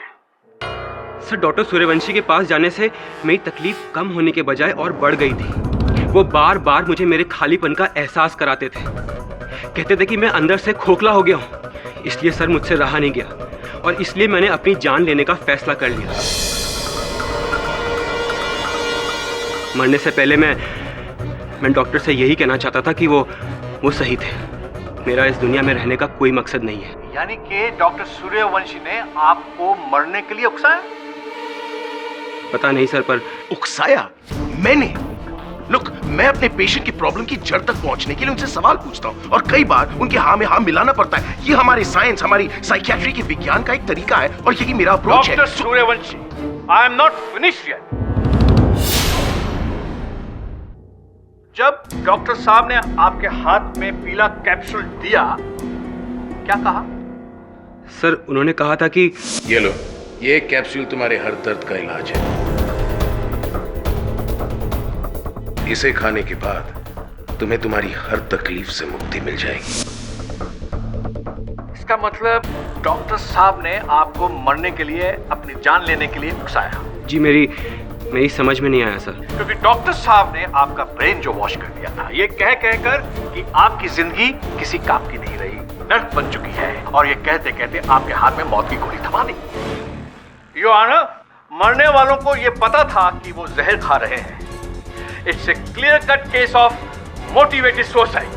सर, डॉक्टर सूर्यवंशी के पास जाने से मेरी तकलीफ कम होने के बजाय और बढ़ गई थी। वो बार बार मुझे मेरे खालीपन का एहसास कराते थे, कहते थे कि मैं अंदर से खोखला हो गया हूँ। इसलिए सर, मुझसे रहा नहीं गया और इसलिए मैंने अपनी जान लेने का फैसला कर लिया। मरने से पहले मैं डॉक्टर से यही कहना चाहता था कि वो सही थे। मेरा इस दुनिया में रहने का कोई मकसद नहीं है। यानी कि डॉक्टर सूर्यवंशी ने आपको मरने के लिए उकसाया? पता नहीं सर, पर उकसाया मैंने? लुक, मैं अपने पेशेंट की प्रॉब्लम की जड़ तक पहुंचने के लिए उनसे सवाल पूछता हूं और कई बार उनके हाँ में हाँ मिलाना पड़ता है। ये हमारी साइंस, हमारी साइकियाट्री के विज्ञान का एक तरीका है और यही मेरा अप्रोच है। Doctor Suryavanshi, I am not finished yet. जब डॉक्टर साहब ने आपके हाथ में पीला कैप्सूल दिया, क्या कहा? सर, उन्होंने कहा था कि ये लो, ये कैप्सूल तुम्हारे हर दर्द का इलाज है। इसे खाने के बाद तुम्हें तुम्हारी हर तकलीफ से मुक्ति मिल जाएगी। इसका मतलब डॉक्टर साहब ने आपको मरने के लिए, अपनी जान लेने के लिए उकसाया? जी, मेरी समझ में नहीं आया सर। क्योंकि डॉक्टर साहब ने आपका ब्रेन जो वॉश कर दिया था, ये कह कहकर कि आपकी जिंदगी किसी काम की नहीं रही, नर्क बन चुकी है, और ये कहते कहते आपके हाथ में मौत की गोली थमा दी। योर ऑनर, मरने वालों को ये पता था कि वो जहर खा रहे हैं। It's a clear cut case of motivated suicide.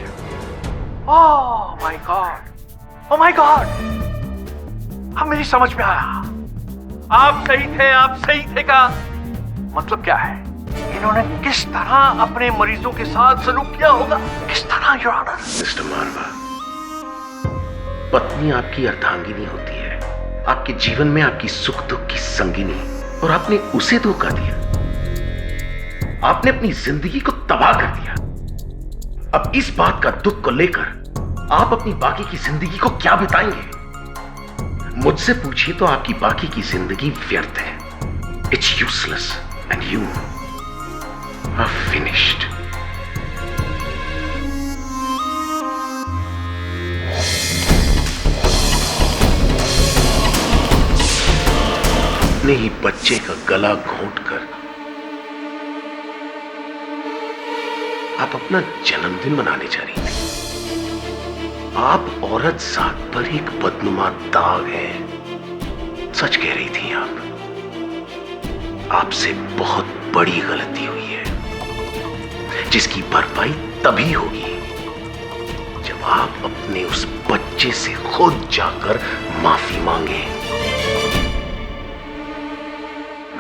Oh my God, oh my God, अब मेरी समझ में आया। आप सही थे का मतलब क्या है? इन्होंने किस तरह अपने मरीजों के साथ सलूक किया होगा, किस तरह योर ऑनर। मिस्टर मारवा, पत्नी आपकी अर्धांगिनी होती है, आपके जीवन में आपकी सुख दुख की संगिनी, और आपने उसे धोखा दिया। आपने अपनी जिंदगी को तबाह कर दिया। अब इस बात का दुख को लेकर आप अपनी बाकी की जिंदगी को क्या बिताएंगे? मुझसे पूछिए तो आपकी बाकी की जिंदगी व्यर्थ है। It's useless and you are finished. अपने ही बच्चे का गला घोंटकर आप अपना जन्मदिन मनाने जा रही थी। आप औरत जात पर एक बदनुमा दाग है, सच कह रही थी आप। आपसे बहुत बड़ी गलती हुई है, जिसकी भरपाई तभी होगी जब आप अपने उस बच्चे से खुद जाकर माफी मांगे।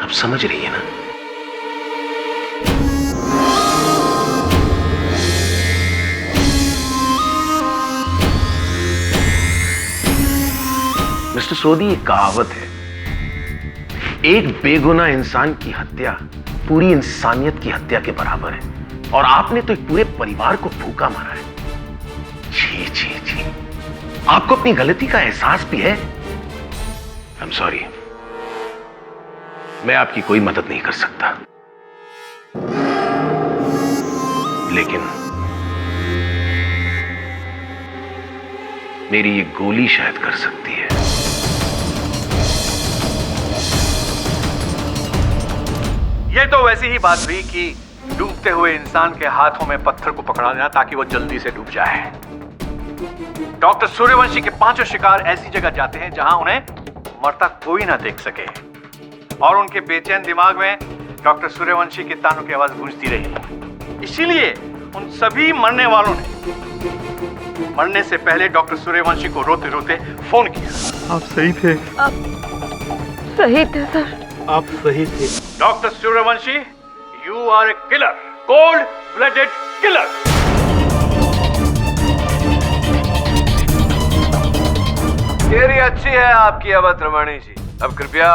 आप समझ रही है ना? मिस्टर सोदी, एक कहावत है, एक बेगुनाह इंसान की हत्या पूरी इंसानियत की हत्या के बराबर है, और आपने तो एक पूरे परिवार को भूखा मारा है। जी जी जी, आपको अपनी गलती का एहसास भी है। आई एम सॉरी, मैं आपकी कोई मदद नहीं कर सकता, लेकिन मेरी ये गोली शायद कर सकती है। ये तो वैसी ही बात हुई कि डूबते हुए इंसान के हाथों में पत्थर को पकड़ा देना ताकि वो जल्दी से डूब जाए। डॉक्टर सूर्यवंशी के पांचों शिकार ऐसी जगह जाते हैं जहां उन्हें मरता कोई ना देख सके, और उनके बेचैन दिमाग में डॉक्टर सूर्यवंशी के तानों की आवाज गूंजती रही। इसीलिए उन सभी मरने वालों ने मरने से पहले डॉक्टर सूर्यवंशी को रोते रोते फोन किया। आप सही थे। सही थे सर। आप सही थे। Doctor Suryavanshi, you are a killer, cold blooded killer. Theory अच्छी है आपकी अवध रमणी जी। अब कृपया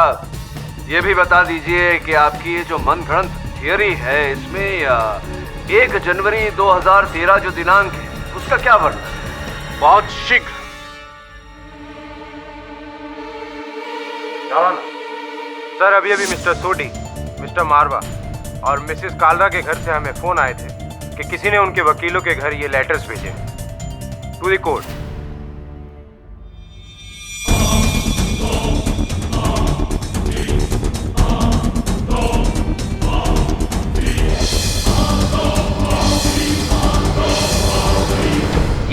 ये भी बता दीजिए कि आपकी ये जो मनगढ़ंत थियरी है, इसमें 1 जनवरी 2013 जो दिनांक है उसका क्या वर्णन है? बहुत शीघ्र। सर, अभी मिस्टर सोडी, मिस्टर मारवा और मिसेस कालरा के घर से हमें फोन आए थे कि किसी ने उनके वकीलों के घर ये लेटर्स भेजे टू द कोर्ट।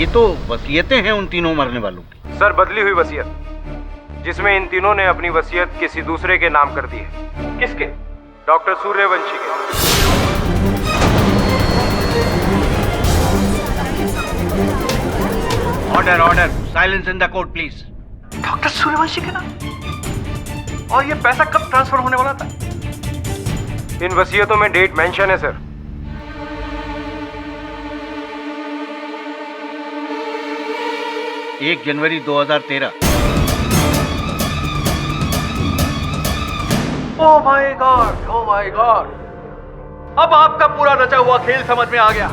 ये तो वसीयतें हैं उन तीनों मरने वालों की। सर, बदली हुई वसीयत, जिसमें इन तीनों ने अपनी वसीयत किसी दूसरे के नाम कर दी है। किसके? डॉक्टर सूर्यवंशी के। Order order, silence in the court please. Doctor Suryavanshi के नाम? और ये पैसा कब ट्रांसफर होने वाला था? इन वसीयतों में डेट मेंशन है सर। एक जनवरी 2013। Oh my God, oh my God. अब आपका पूरा रचा हुआ खेल समझ में आ गया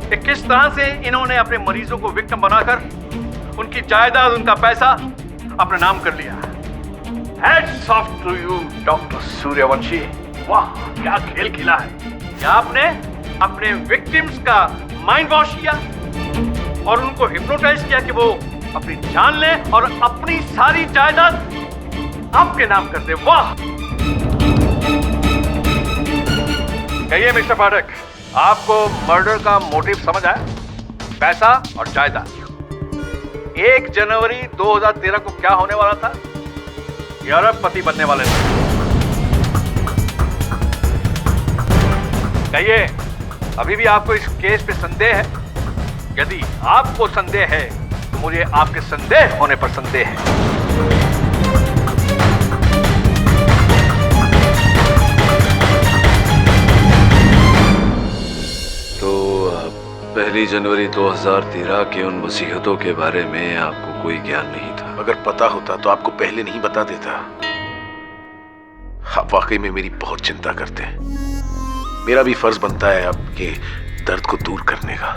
कि किस तरह से इन्होंने अपने मरीजों को विक्टिम बनाकर उनकी जायदाद, उनका पैसा अपने नाम कर लिया। Hats off to you doctor Suryavanshi. वाह, क्या खेल खेला है। क्या आपने अपने विक्टिम्स का माइंड वॉश किया और उनको हिप्नोटाइज किया कि वो अपनी जान ले और अपनी सारी जायदाद आपके नाम कर दे। वाह। कहिए मिस्टर पाठक, आपको मर्डर का मोटिव समझ आया? पैसा और जायदाद। 1 जनवरी 2013 को क्या होने वाला था? ये अरबपति बनने वाले थे। कहिए, अभी भी आपको इस केस पे संदेह है? यदि आपको संदेह है तो मुझे आपके संदेह होने पर संदेह है। 1 जनवरी 2013 के उन वसीयतों के बारे में आपको कोई ज्ञान नहीं था? अगर पता होता तो आपको पहले नहीं बता देता। आप वाकई में मेरी बहुत चिंता करते हैं। मेरा भी फर्ज बनता है आपके दर्द को दूर करने का।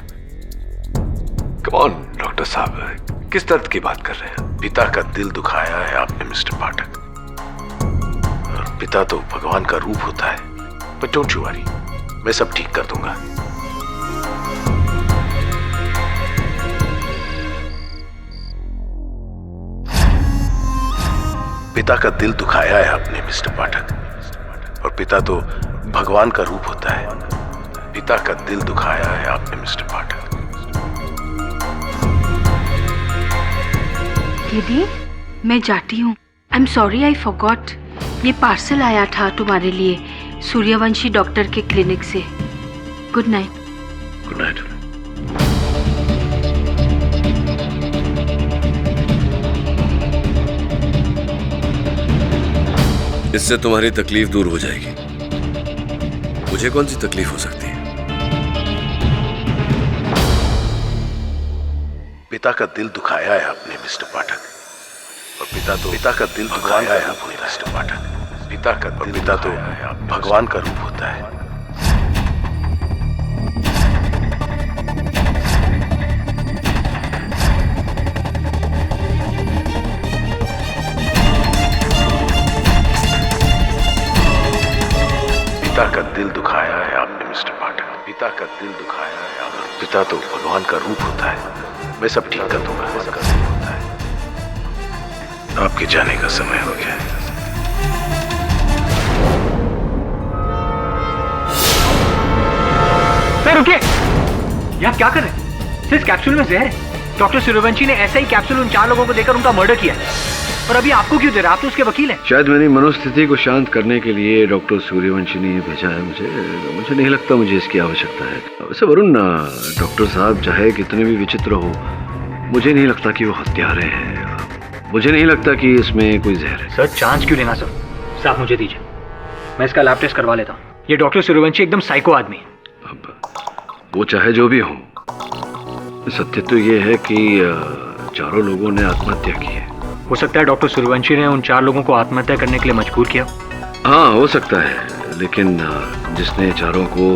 कौन डॉक्टर साहब, किस दर्द की बात कर रहे हैं? पिता का दिल दुखाया है आपने मिस्टर पाठक। और पिता तो भगवान का रूप होता है। बट डोंट यू वरी, मैं सब ठीक कर दूंगा। पिता का दिल दुखाया है आपने मिस्टर पाठक, और पिता तो भगवान का रूप होता है। पिता का दिल दुखाया है आपने मिस्टर पाठक। दीदी, मैं जाती हूँ। आई एम सॉरी, आई फॉरगॉट। ये पार्सल आया था तुम्हारे लिए सूर्यवंशी डॉक्टर के क्लिनिक से। Good night. Good night. इससे तुम्हारी तकलीफ दूर हो जाएगी। मुझे कौन सी तकलीफ हो सकती है? पिता का दिल दुखाया है आपने मिस्टर पाठक, और पिता का दिल दुखाया है आपने मिस्टर पाठक। पिता तो भगवान का रूप होता है। पिता का दिल दुखाया है आपने मिस्टर पाठक। पिता का दिल दुखाया है आपने। पिता तो भगवान का रूप होता है। मैं सब ठीक कर दूंगा। आपके जाने का समय हो गया है। सर रुकिए, ये आप क्या कर रहे हैं? सर, इस कैप्सूल में जहर है। डॉक्टर सूर्यवंशी ने ऐसा ही कैप्सूल उन 4 लोगों को देकर उनका मर्डर किया, और अभी आपको क्यों दे रहे हैं? आप तो उसके वकील हैं। शायद मेरी मनोस्थिति को शांत करने के लिए डॉक्टर सूर्यवंशी ने भेजा है मुझे नहीं लगता मुझे इसकी आवश्यकता है। वैसे वरुण, डॉक्टर साहब चाहे कितने भी विचित्र हो, मुझे नहीं लगता कि वो हत्यारे हैं। मुझे नहीं लगता कि इसमें कोई जहर है। सर, चांस क्यों लेना? सर आप मुझे दीजिए, मैं इसका लैब टेस्ट करवा लेता हूँ। ये डॉक्टर सूर्यवंशी एकदम साइको आदमी है। अब वो चाहे जो भी हो, सत्य तो ये है कि 4 लोगों ने आत्महत्या की है। हो सकता है डॉक्टर सूर्यवंशी ने उन 4 लोगों को आत्महत्या करने के लिए मजबूर किया। हाँ, हो सकता है, लेकिन जिसने 4 को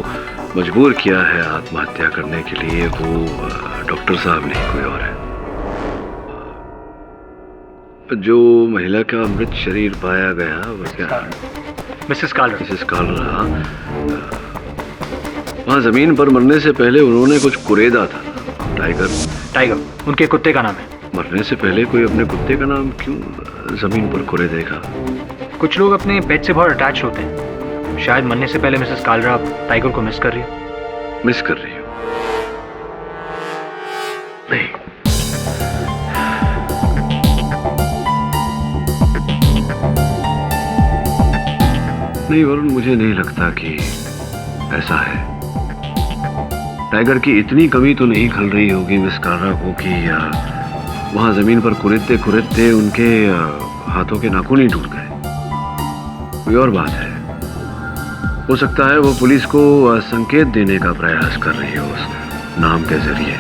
मजबूर किया है आत्महत्या करने के लिए, वो डॉक्टर साहब नहीं, कोई और है। जो महिला का मृत शरीर पाया गया वो क्या? मिसेस कालरा। मिसेस कालरा। वहाँ जमीन पर मरने से पहले उन्होंने कुछ कुरेदा था। टाइगर उनके कुत्ते का नाम है। मरने से पहले कोई अपने कुत्ते का नाम क्यों जमीन पर कुरेदेगा? कुछ लोग अपने पेट से बहुत अटैच होते हैं। शायद मरने से पहले मिसेस कालरा टाइगर को मिस कर रही हो। मिस कर रही हो? नहीं, नहीं वरुण, मुझे नहीं लगता कि ऐसा है। टाइगर की इतनी कमी तो नहीं खल रही होगी मिस कालरा को कि वहां जमीन पर कुरेदते कुरेदते उनके हाथों के नाखून ही टूट गए। कोई और बात है। हो सकता है वो पुलिस को संकेत देने का प्रयास कर रही है उस नाम के जरिए।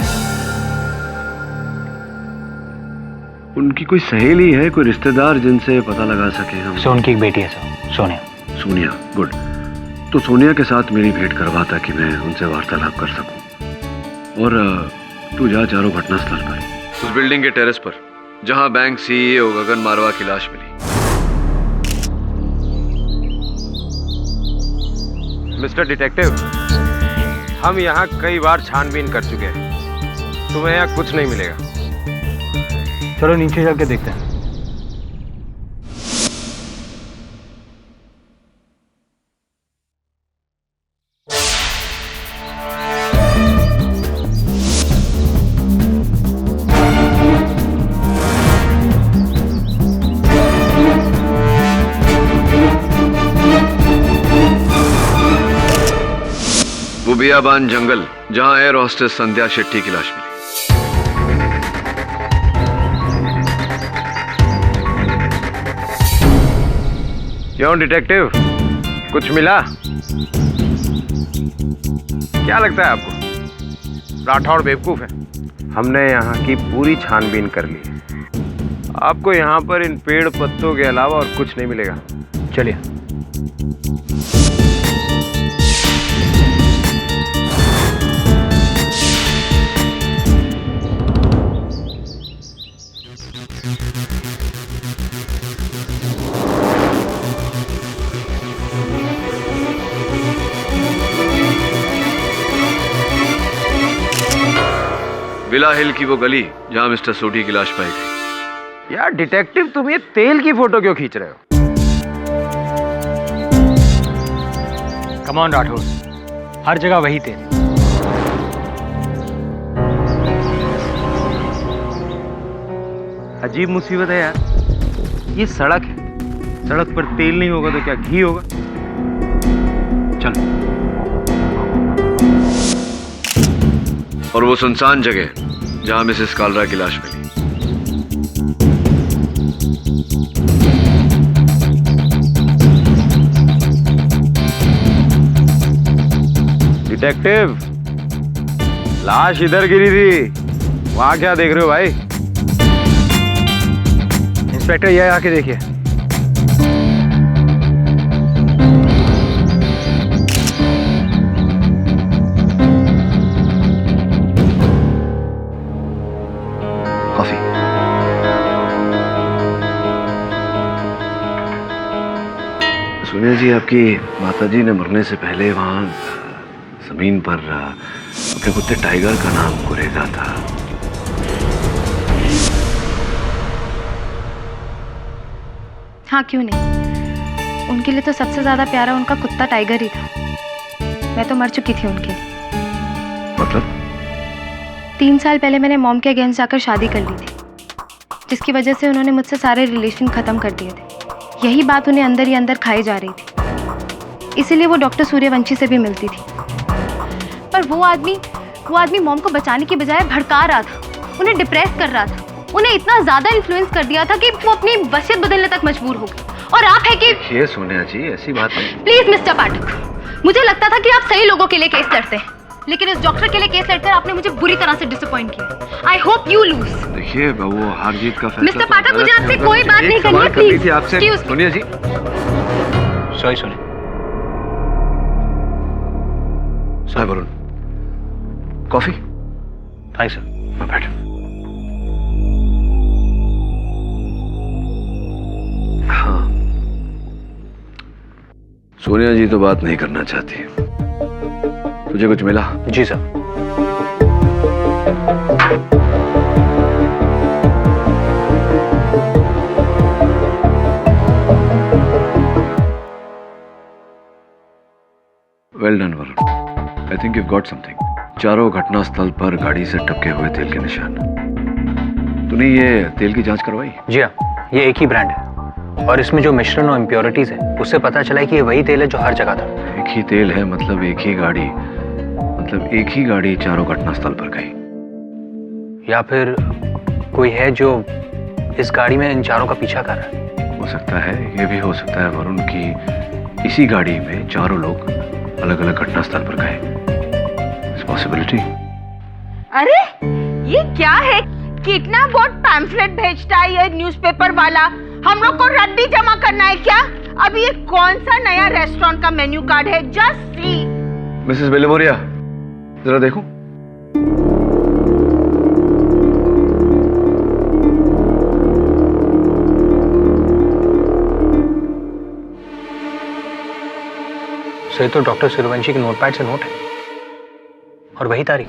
उनकी कोई सहेली है, कोई रिश्तेदार जिनसे पता लगा सके हम? सो उनकी एक बेटी है सर, सोनिया। सोनिया, गुड। तो सोनिया के साथ मेरी भेंट करवा ताकि मैं उनसे वार्तालाप कर सकूं। और तू जा चारों घटनास्थल पर, उस बिल्डिंग के टेरेस पर जहां बैंक सीईओ गगन मारवा की लाश मिली। मिस्टर डिटेक्टिव, हम यहाँ कई बार छानबीन कर चुके हैं। तुम्हें यहाँ कुछ नहीं मिलेगा। चलो नीचे जाके देखते हैं। वो बियाबान जंगल जहां एयर होस्टेस संध्या शेट्टी की लाश मिली। क्यों डिटेक्टिव, कुछ मिला? क्या लगता है आपको? राठौड़ बेवकूफ है। हमने यहाँ की पूरी छानबीन कर ली है। आपको यहाँ पर इन पेड़ पत्तों के अलावा और कुछ नहीं मिलेगा। चलिए। विला हिल की वो गली जहां मिस्टर सोटी की लाश पाई गई। यार डिटेक्टिव, तुम ये तेल की फोटो क्यों खींच रहे हो? कम ऑन राठौर, हर जगह वही तेल। अजीब मुसीबत है यार। ये सड़क है, सड़क पर तेल नहीं होगा तो क्या घी होगा? चलो। और वो सुनसान जगह जहां मिसेस कालरा की लाश मिली। डिटेक्टिव, लाश इधर गिरी थी, वहां क्या देख रहे हो भाई? इंस्पेक्टर, ये आके देखिए। सोनिया जी, आपकी माताजी ने मरने से पहले वहां जमीन पर अपने कुत्ते टाइगर का नाम कुरेदा था। हाँ, क्यों नहीं। उनके लिए तो सबसे ज्यादा प्यारा उनका कुत्ता टाइगर ही था। मैं तो मर चुकी थी उनके लिए। मतलब? 3 साल पहले मैंने मॉम के अगेंस्ट जाकर शादी कर ली थी, जिसकी वजह से उन्होंने मुझसे सारे रिलेशन खत्म कर दिए थे। यही बात उन्हें अंदर ही अंदर खाई जा रही थी, इसीलिए वो डॉक्टर सूर्यवंशी से भी मिलती थी। पर वो आदमी मॉम को बचाने की बजाय भड़का रहा था, उन्हें डिप्रेस कर रहा था, उन्हें इतना ज्यादा इन्फ्लुएंस कर दिया था कि वो अपनी वसीयत बदलने तक मजबूर हो गई। और आप है कि ये सोनिया जी, ऐसी बात नहीं। प्लीज मिस्टर पाठक, मुझे लगता था कि आप सही लोगों के लिए केस लड़ते हैं, लेकिन इस डॉक्टर के लिए केस लड़कर आपने मुझे बुरी तरह से डिसअपॉइंट किया। I hope you lose. देखिए, वो हार जीत का फैसला। मिस्टर पाठक, मुझे आपसे कोई बात नहीं करनी है, प्लीज। आपसे सोनिया जी। सॉरी सोनिया। साहब वरुण, कॉफी? Thanks sir. बैठ। हाँ, सोनिया जी तो बात नहीं करना चाहती। तुझे कुछ मिला? जी sir. Well done Varun, I think you got something. चारों घटना स्थल पर गाड़ी से टपके हुए तेल के निशान। तूने ये तेल की जांच करवाई? जी हाँ, ये एक ही ब्रांड है और इसमें जो मिश्रण और इम्प्योरिटीज है उससे पता चला है कि ये वही तेल है जो हर जगह था। एक ही तेल है मतलब एक ही गाड़ी, मतलब एक ही गाड़ी चारों घटना स्थल पर गई। या फिर कोई है जो इस गाड़ी में इन चारों का पीछा कर रहा है। हो सकता है, ये भी हो सकता है वरुण की इसी गाड़ी में चारों लोग अलग अलग घटना स्थल पर गए। पॉसिबिलिटी। अरे ये क्या है? कितना बोर्ड पैम्फलेट भेजता है ये न्यूज़पेपर वाला। हम लोग को रद्दी जमा करना है क्या? अब ये कौन सा नया रेस्टोरेंट का मेन्यू कार्ड है? Just see. मिसेस बेलेमोरिया, जरा देखो। सही तो डॉक्टर सूर्यवंशी के नोटपैड से नोट है और वही तारीख।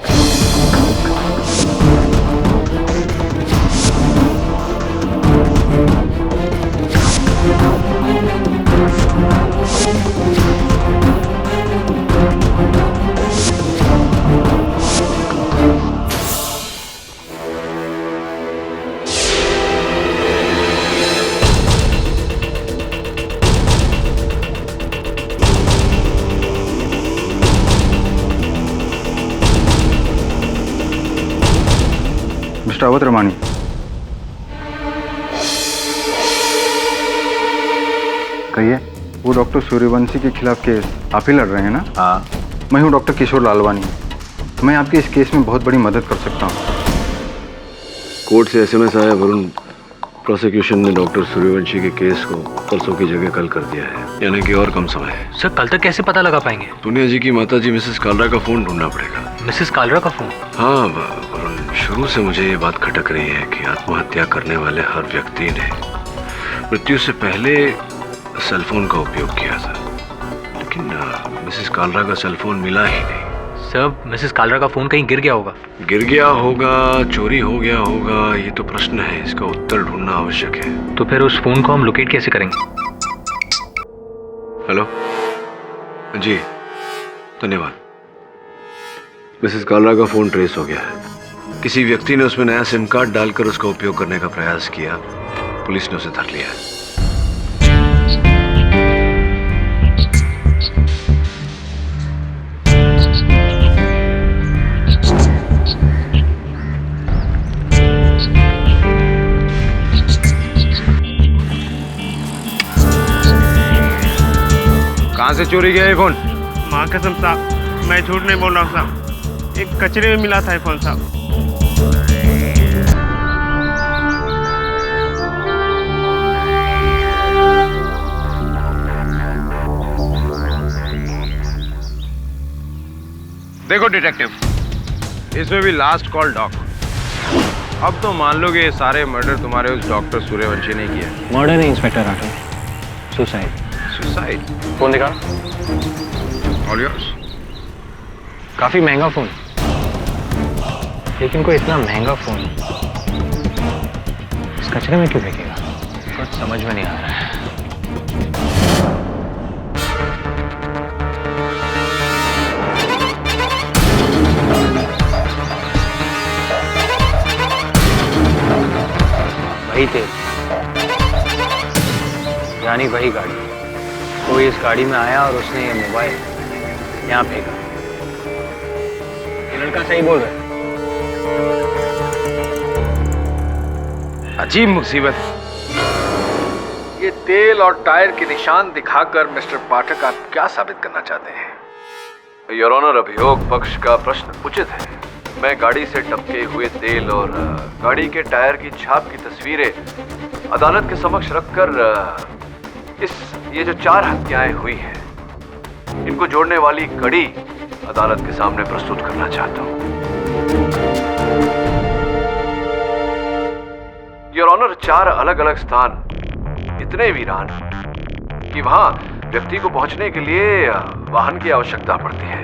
मिस्टर अवध रमानी, कहिए। वो डॉक्टर सूर्यवंशी के खिलाफ केस आप ही लड़ रहे हैं ना? हाँ। मैं हूँ डॉक्टर किशोर लालवानी। मैं आपकी इस केस में बहुत बड़ी मदद कर सकता हूँ। कोर्ट से एसएमएस आया वरुण, प्रोसिक्यूशन ने डॉक्टर सूर्यवंशी के केस को परसों की जगह कल कर दिया है, यानी कि और कम समय है। सर कल तक कैसे पता लगा पाएंगे? सोनिया जी की माताजी मिसेस कालरा का फोन ढूंढना पड़ेगा। मिसेस कालरा का फोन? हाँ वरुण, शुरू से मुझे ये बात खटक रही है कि आत्महत्या करने वाले हर व्यक्ति ने मृत्यु से पहले सेलफोन का उपयोग किया था, लेकिन मिसेस कालरा का सेलफोन मिला ही नहीं। सर मिसेस कालरा का फोन कहीं गिर गया होगा। गिर गया होगा, चोरी हो गया होगा, ये तो प्रश्न है, इसका उत्तर ढूंढना आवश्यक है। तो फिर उस फोन को हम लोकेट कैसे करेंगे? हेलो जी, धन्यवाद। मिसेस कालरा का फोन ट्रेस हो गया है। किसी व्यक्ति ने उसमें नया सिम कार्ड डालकर उसका उपयोग करने का प्रयास किया। पुलिस ने उसे धर लिया है। कहाँ से चोरी गया ये फोन? माँ कसम साहब, मैं झूठ नहीं बोल रहा हूँ साहब, एक कचरे में मिला था ये फोन साहब। देखो डिटेक्टिव, इसमें भी लास्ट कॉल डॉक। अब तो मान लो कि ये सारे मर्डर तुम्हारे उस डॉक्टर सूर्यवंशी ने किया। मर्डर नहीं inspector Rathore, suicide. Suicide? Phone दिखा। All yours. काफी महंगा फोन, लेकिन कोई इतना महंगा फोन इस कचरे में क्यों फेंकेगा? कुछ समझ में नहीं आ रहा है। वही थे, यानी वही गाड़ी। कोई इस गाड़ी में आया और उसने ये मोबाइल यहाँ फेंका। ये लड़का सही बोल रहा है। अजीब मुसीबत। ये तेल और टायर के निशान दिखाकर मिस्टर पाठक आप क्या साबित करना चाहते हैं? योर ऑनर, अभियोग पक्ष का प्रश्न उचित है। मैं गाड़ी से टपके हुए तेल और गाड़ी के टायर की छाप की तस्वीरें अदालत के समक्ष रखकर ये जो 4 हत्याएं हुई हैं, इनको जोड़ने वाली कड़ी अदालत के सामने प्रस्तुत करना चाहता हूं। योर ऑनर, 4 अलग अलग स्थान इतने वीरान कि वहां व्यक्ति को पहुंचने के लिए वाहन की आवश्यकता पड़ती है।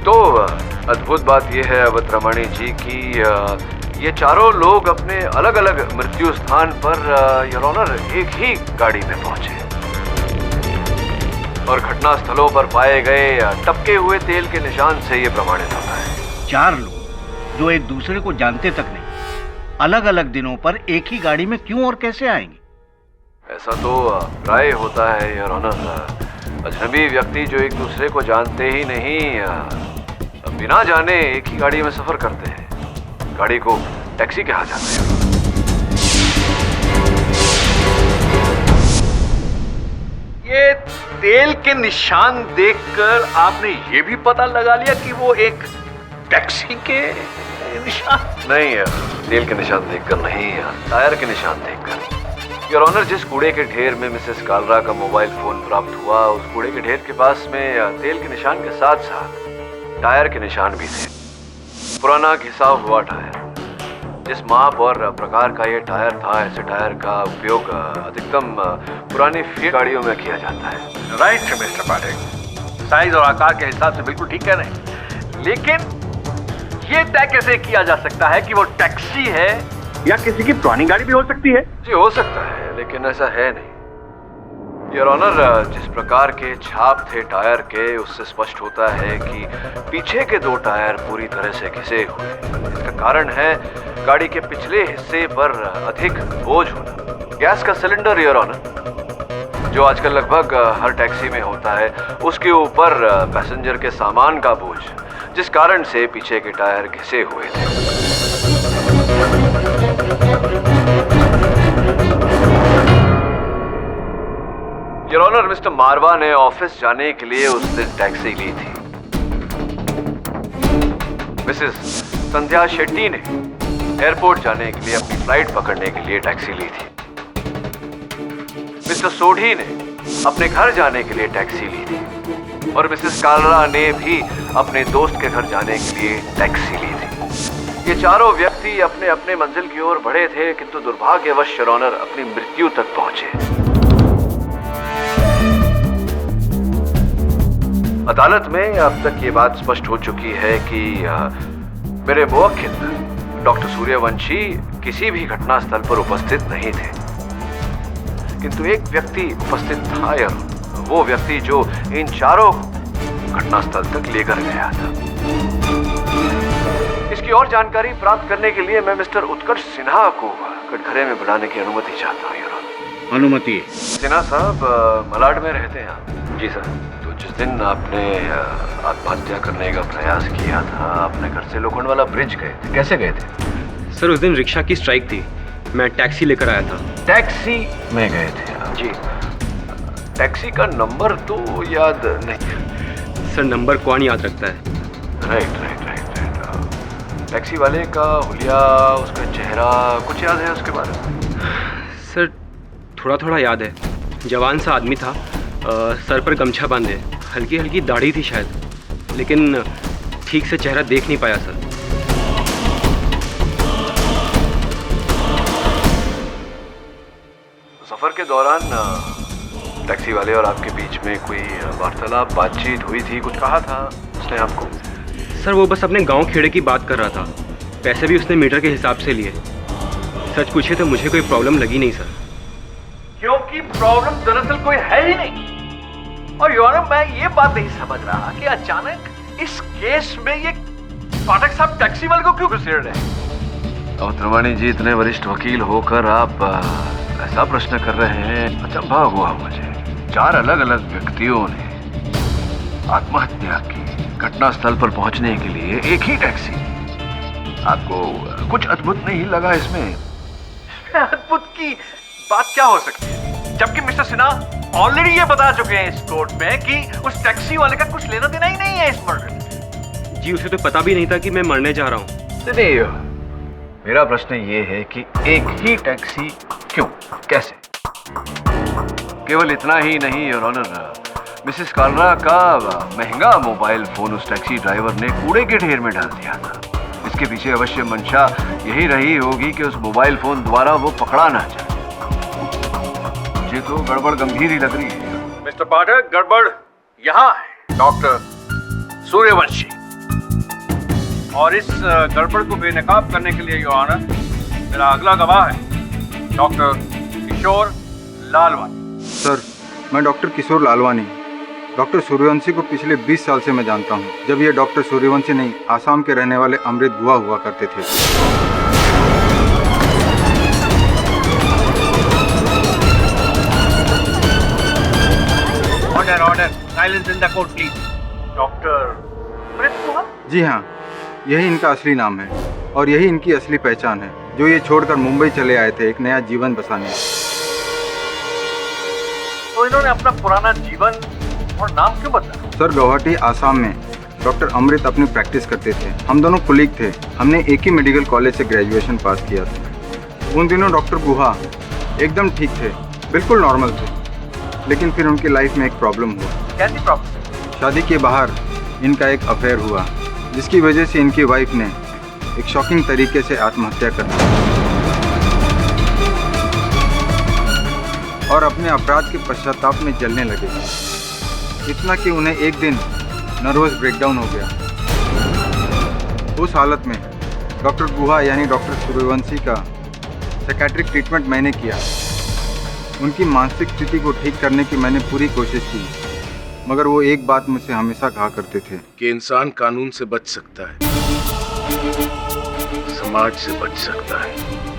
तो अद्भुत बात यह है अवध रमणी जी की ये चारों लोग अपने अलग अलग मृत्यु स्थान पर योर ऑनर एक ही गाड़ी में पहुंचे और घटना स्थलों पर पाए गए टपके हुए तेल के निशान से ये प्रमाणित होता है। 4 लोग जो एक दूसरे को जानते तक नहीं, अलग अलग दिनों पर एक ही गाड़ी में क्यों और कैसे आएंगे? ऐसा तो प्राय होता है योर ऑनर। अजनबी व्यक्ति जो एक दूसरे को जानते ही नहीं, बिना जाने एक ही गाड़ी में सफर करते हैं। गाड़ी को टैक्सी कहा जाता है। ये तेल के निशान देखकर आपने ये भी पता लगा लिया कि वो एक टैक्सी के निशान? नहीं, तेल के निशान देखकर नहीं, टायर के निशान देखकर। योर ऑनर, जिस कूड़े के ढेर में मिसेस कालरा का मोबाइल फोन प्राप्त हुआ, उस कूड़े के ढेर के पास में तेल के निशान के साथ साथ टायर के निशान भी थे। पुराना घिसा हुआ टायर। जिस माप और प्रकार का ये टायर था, ऐसे टायर का उपयोग अधिकतम पुरानी फील्ड गाड़ियों में किया जाता है। राइट मिस्टर पाठक, साइज और आकार के हिसाब से बिल्कुल ठीक कह रहे हैं, लेकिन ये तय कैसे किया जा सकता है कि वो टैक्सी है या किसी की पुरानी गाड़ी भी हो सकती है? जी हो सकता है, लेकिन ऐसा है नहीं। योर ऑनर, जिस प्रकार के छाप थे टायर के, उससे स्पष्ट होता है कि पीछे के 2 टायर पूरी तरह से घिसे हुए। इसका कारण है गाड़ी के पिछले हिस्से पर अधिक बोझ होना। गैस का सिलेंडर योर ऑनर, जो आजकल लगभग हर टैक्सी में होता है, उसके ऊपर पैसेंजर के सामान का बोझ, जिस कारण से पीछे के टायर घिसे हुए थे। योर ऑनर, मिस्टर मारवा ने ऑफिस जाने के लिए उस दिन टैक्सी ली थी। मिसेस संध्या शेट्टी ने एयरपोर्ट जाने के लिए अपनी फ्लाइट पकड़ने के लिए टैक्सी ली थी। मिस्टर सोढ़ी ने अपने घर जाने के लिए टैक्सी ली थी और मिसेस कालरा ने भी अपने दोस्त के घर जाने के लिए टैक्सी ली थी। ये चारों व्यक्ति अपने अपने मंजिल की ओर बढ़े थे, किंतु दुर्भाग्यवश योर ऑनर अपनी मृत्यु तक पहुंचे। अदालत में अब तक ये बात स्पष्ट हो चुकी है कि मेरे मुवक्किल डॉक्टर सूर्यवंशी किसी भी घटनास्थल पर उपस्थित नहीं थे, किंतु एक व्यक्ति उपस्थित था, वो व्यक्ति जो इन चारों को घटनास्थल तक लेकर गया था। इसकी और जानकारी प्राप्त करने के लिए मैं मिस्टर उत्कर्ष सिन्हा को कटघरे में बुलाने की अनुमति चाहता हूँ। अनुमति? सिन्हा साहब मलाड में रहते हैं। जी सर। तो जिस दिन आपने आत्महत्या करने का प्रयास किया था, अपने घर से लोखंडवाला ब्रिज गए थे, कैसे गए थे? सर उस दिन रिक्शा की स्ट्राइक थी, मैं टैक्सी लेकर आया था। टैक्सी में गए थे आप? जी। टैक्सी का नंबर तो याद नहीं? सर नंबर कौन याद रखता है? राइट। टैक्सी वाले का हुलिया, उसका चेहरा कुछ याद है उसके बारे में? सर थोड़ा थोड़ा याद है। जवान सा आदमी था, सर पर गमछा बांधे, हल्की हल्की दाढ़ी थी शायद, लेकिन ठीक से चेहरा देख नहीं पाया सर। सफर के दौरान टैक्सी वाले और आपके बीच में कोई वार्तालाप, बातचीत हुई थी? कुछ कहा था उसने आपको? सर वो बस अपने गांव खेड़े की बात कर रहा था, पैसे भी उसने मीटर के हिसाब से लिए। सच पूछे तो मुझे कोई प्रॉब्लम लगी नहीं सर। क्योंकि प्रॉब्लम दरअसल कोई है ही नहीं। और योर मैं ये बात नहीं समझ रहा कि अचानक इस केस में ये पाठक साहब टैक्सी वाले को क्यों घुसेड़ रहे हैं? अब त्रिवाणी जी, इतने वरिष्ठ वकील होकर आप ऐसा प्रश्न कर रहे हैं, अचंभा हुआ मुझे। 4 अलग अलग व्यक्तियों ने आत्महत्या की, घटनास्थल पर पहुंचने के लिए एक ही टैक्सी। आपको कुछ अद्भुत नहीं लगा इसमें? अद्भुत की बात क्या हो सकती है, जबकि मिस्टर सिन्हा ऑलरेडी ये बता चुके हैं इस कोर्ट में कि उस टैक्सी वाले का कुछ लेना देना ही नहीं है इस मर्डर। जी उसे तो पता भी नहीं था कि मैं मरने जा रहा हूँ। नहीं, मेरा प्रश्न ये है कि एक ही टैक्सी क्यों, कैसे? केवल इतना ही नहीं योर ऑनर, मिसेस कालरा का महंगा मोबाइल फोन उस टैक्सी ड्राइवर ने कूड़े के ढेर में डाल दिया था। इसके पीछे अवश्य मंशा यही रही होगी कि उस मोबाइल फोन द्वारा वो पकड़ा ना जाए। मुझे तो गड़बड़ गंभीर ही लग रही है। मिस्टर पाठक, गड़बड़ यहाँ है डॉक्टर सूर्यवंशी, और इस गड़बड़ को बेनकाब करने के लिए योर ऑनर मेरा अगला गवाह है डॉक्टर किशोर लालवानी। सर मैं डॉक्टर किशोर लालवानी डॉक्टर सूर्यवंशी को पिछले 20 साल से मैं जानता हूँ, जब ये डॉक्टर सूर्यवंशी नहीं, आसाम के रहने वाले अमृत गुहा हुआ करते थे। Order, silence in the court please. Doctor Amrit Guha? जी हाँ, यही इनका असली नाम है और यही इनकी असली पहचान है, जो ये छोड़कर मुंबई चले आए थे एक नया जीवन बसाने। तो इन्होंने अपना पुराना जीवन और नाम क्यों बदला? सर गुवाहाटी आसाम में डॉक्टर अमृत अपनी प्रैक्टिस करते थे। हम दोनों कुलीग थे, हमने एक ही मेडिकल कॉलेज से ग्रेजुएशन पास किया था। उन दिनों डॉक्टर गुहा एकदम ठीक थे, बिल्कुल नॉर्मल थे, लेकिन फिर उनकी लाइफ में एक प्रॉब्लम हुआ। कैसी प्रॉब्लम? शादी के बाहर इनका एक अफेयर हुआ, जिसकी वजह से इनकी वाइफ ने एक शॉकिंग तरीके से आत्महत्या कर दी और अपने अपराध के पश्चाताप में जलने लगे। इतना कि उन्हें एक दिन नर्वस ब्रेकडाउन हो गया। उस हालत में डॉक्टर गुहा यानी डॉक्टर सूर्यवंशी का साइकियाट्रिक ट्रीटमेंट मैंने किया। उनकी मानसिक स्थिति को ठीक करने की मैंने पूरी कोशिश की, मगर वो एक बात मुझसे हमेशा कहा करते थे कि इंसान कानून से बच सकता है, समाज से बच सकता है,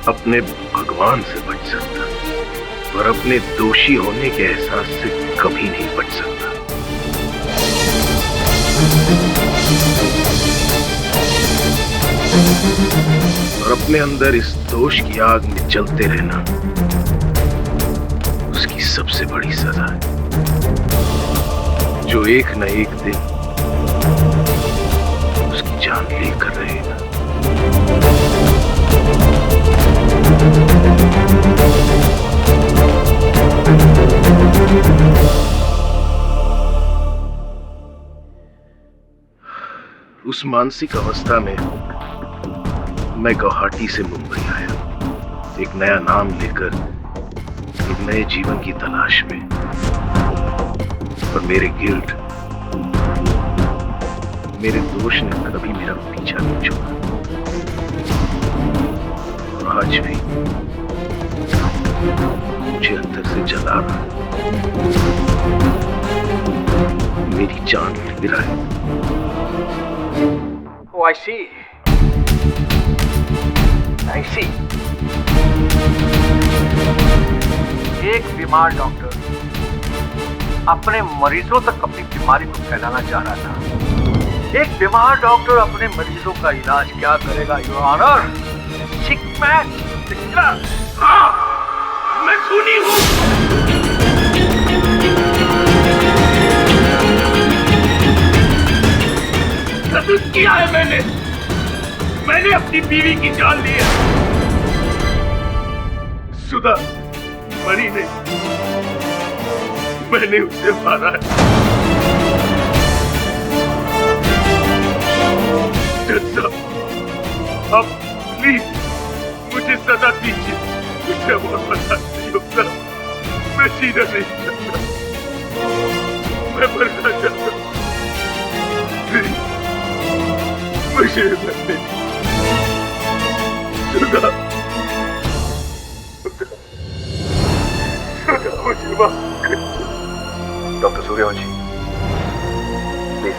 अपने भगवान से बच सकता है, पर अपने दोषी होने के एहसास से कभी नहीं बच सकता। और अपने अंदर इस दोष की आग में जलते रहना उसकी सबसे बड़ी सजा है, जो एक न एक दिन उसकी जान जान लेकर रहेगा। उस मानसिक अवस्था में मैं गुवाहाटी से मुंबई आया, एक नया नाम लेकर, एक नए जीवन की तलाश में। पर मेरे गिल्ट, मेरे दोष ने कभी मेरा पीछा नहीं छोड़ा। और आज भी मुझे अंदर से जला रहा, मेरी जान ले रहा है। Oh, I see. I see. एक बीमार डॉक्टर अपने मरीजों तक अपनी बीमारी को फैलाना चाह रहा था। एक बीमार डॉक्टर अपने मरीजों का इलाज क्या करेगा, योर ऑनर? सिक मैन, मैं खूनी हूं। कसूर किया है मैंने अपनी बीवी की जान ली है। सुधा मरी नहीं, मैंने उसे मारा है। जज साहब, अब प्लीज मुझे सजा दीजिए। मुझे और बर्दाश्त नहीं होता, मैं जीना नहीं चाहता, मैं मरना चाहता हूं। मुझे मरने सुधा, मुझे माफ कर। Doctor Suryavanshi, please.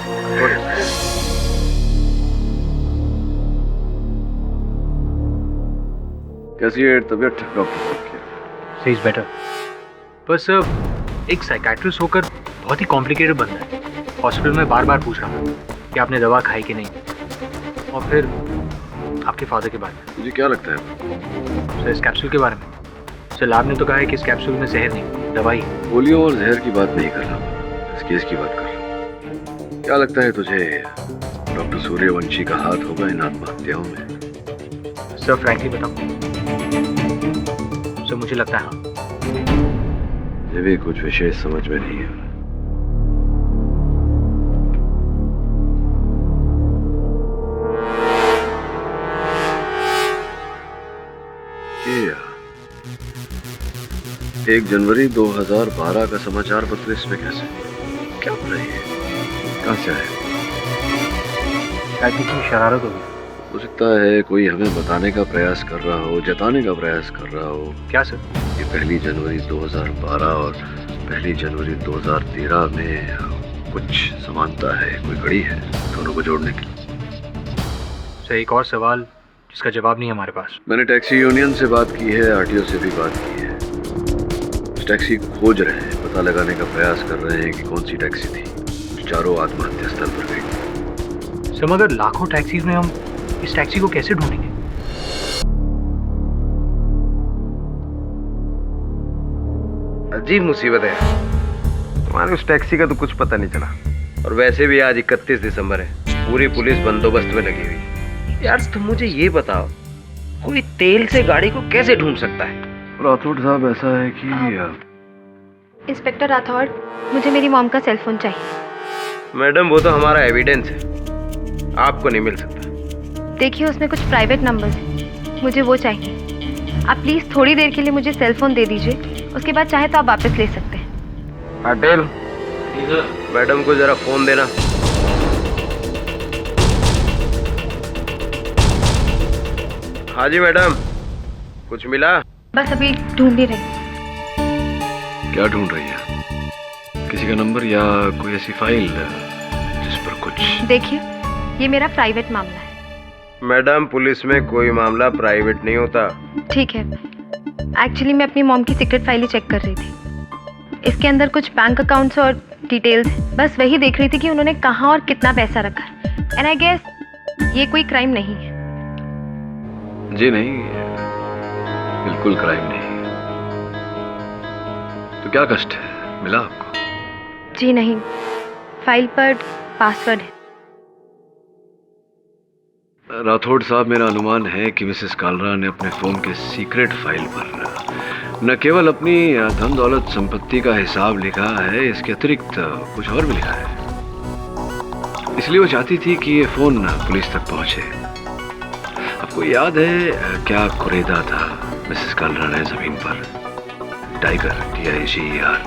कैसी है तबीयत डॉक्टर? C is better. बस एक साइकाट्रिस्ट होकर बहुत ही कॉम्प्लिकेटेड बंदा है। हॉस्पिटल में बार बार पूछ रहा था कि आपने दवा खाई कि नहीं, और फिर आपके फादर के बारे में। मुझे क्या लगता है सर, इस कैप्सूल के बारे में। सर, लैब ने तो कहा है कि इस कैप्सूल में जहर नहीं, दवाई है। गोलियों और जहर की बात नहीं कर रहा, इस केस की बात कर रहा। क्या लगता है तुझे डॉक्टर सूर्यवंशी का हाथ होगा इन आत्महत्याओं में? सर, फ्रैंकली बताऊं, सर मुझे लगता है हाँ। ये भी कुछ विशेष समझ में नहीं है। ये 1 जनवरी 2012 का समाचार पत्र इसमें कैसे? क्या हो रही है? कहाँ से आया? शायद किसी शरारत होगी। हो सकता है कोई हमें बताने का प्रयास कर रहा हो, जताने का प्रयास कर रहा हो। क्या सर? ये 1 जनवरी 2012 और 1 जनवरी 2013 में कुछ समानता है, कोई कड़ी है दोनों को जोड़ने की। सर, एक और सवाल जिसका जवाब नहीं है हमारे पास। मैंने टैक्सी यूनियन से बात की है, आरटीओ से भी बात की है। उस टैक्सी को खोज रहे हैं, पता लगाने का प्रयास कर रहे हैं कि कौन सी टैक्सी थी जो चारों आत्महत्या स्थल पर गई। सर, मगर लाखों टैक्सीज में हम इस टैक्सी को कैसे ढूंढेंगे? अजीब मुसीबत है, हमारे उस टैक्सी का तो कुछ पता नहीं चला। और वैसे भी आज 31 दिसंबर है, पूरी पुलिस बंदोबस्त में लगी हुई। यार तुम मुझे ये बताओ, कोई तेल से गाड़ी को कैसे ढूंढ सकता है? राठौड़ साहब, ऐसा है कि इंस्पेक्टर राठौड़, मुझे मेरी मॉम का सेल फोन चाहिए। मैडम, वो तो हमारा एविडेंस है, आपको नहीं मिल सकता। देखिए, उसमें कुछ प्राइवेट नंबर्स हैं, मुझे वो चाहिए। आप प्लीज थोड़ी देर के लिए मुझे सेल फोन दे दीजिए, उसके बाद चाहे तो आप वापस ले सकते हैं। पटेल, मैडम को जरा फोन देना। हाँ जी मैडम, कुछ मिला? बस अभी ढूंढ ही रही। क्या ढूंढ रही है? किसी का नंबर या कोई ऐसी फाइल जिस पर कुछ? देखिए, ये मेरा प्राइवेट मामला है। मैडम, पुलिस में कोई मामला प्राइवेट नहीं होता। ठीक है, एक्चुअली मैं अपनी मॉम की सीक्रेट फाइल ही चेक कर रही थी। इसके अंदर कुछ बैंक अकाउंट्स और डिटेल्स, बस वही देख रही थी कि उन्होंने कहाँ और कितना पैसा रखा। एंड आई गेस ये कोई क्राइम नहीं है। जी नहीं, बिल्कुल क्राइम नहीं। तो क्या कष्ट है, मिला आपको? जी नहीं, फाइल पर पासवर्ड है। राठौड़ साहब, मेरा अनुमान है कि मिसेस कालरा ने अपने फोन के सीक्रेट फाइल पर न केवल अपनी धन दौलत संपत्ति का हिसाब लिखा है, इसके अतिरिक्त कुछ और भी लिखा है। इसलिए वो चाहती थी कि ये फोन पुलिस तक पहुंचे। आपको याद है क्या कुरेदा था मिसेस कालरा ने जमीन पर? Tiger, TIGER।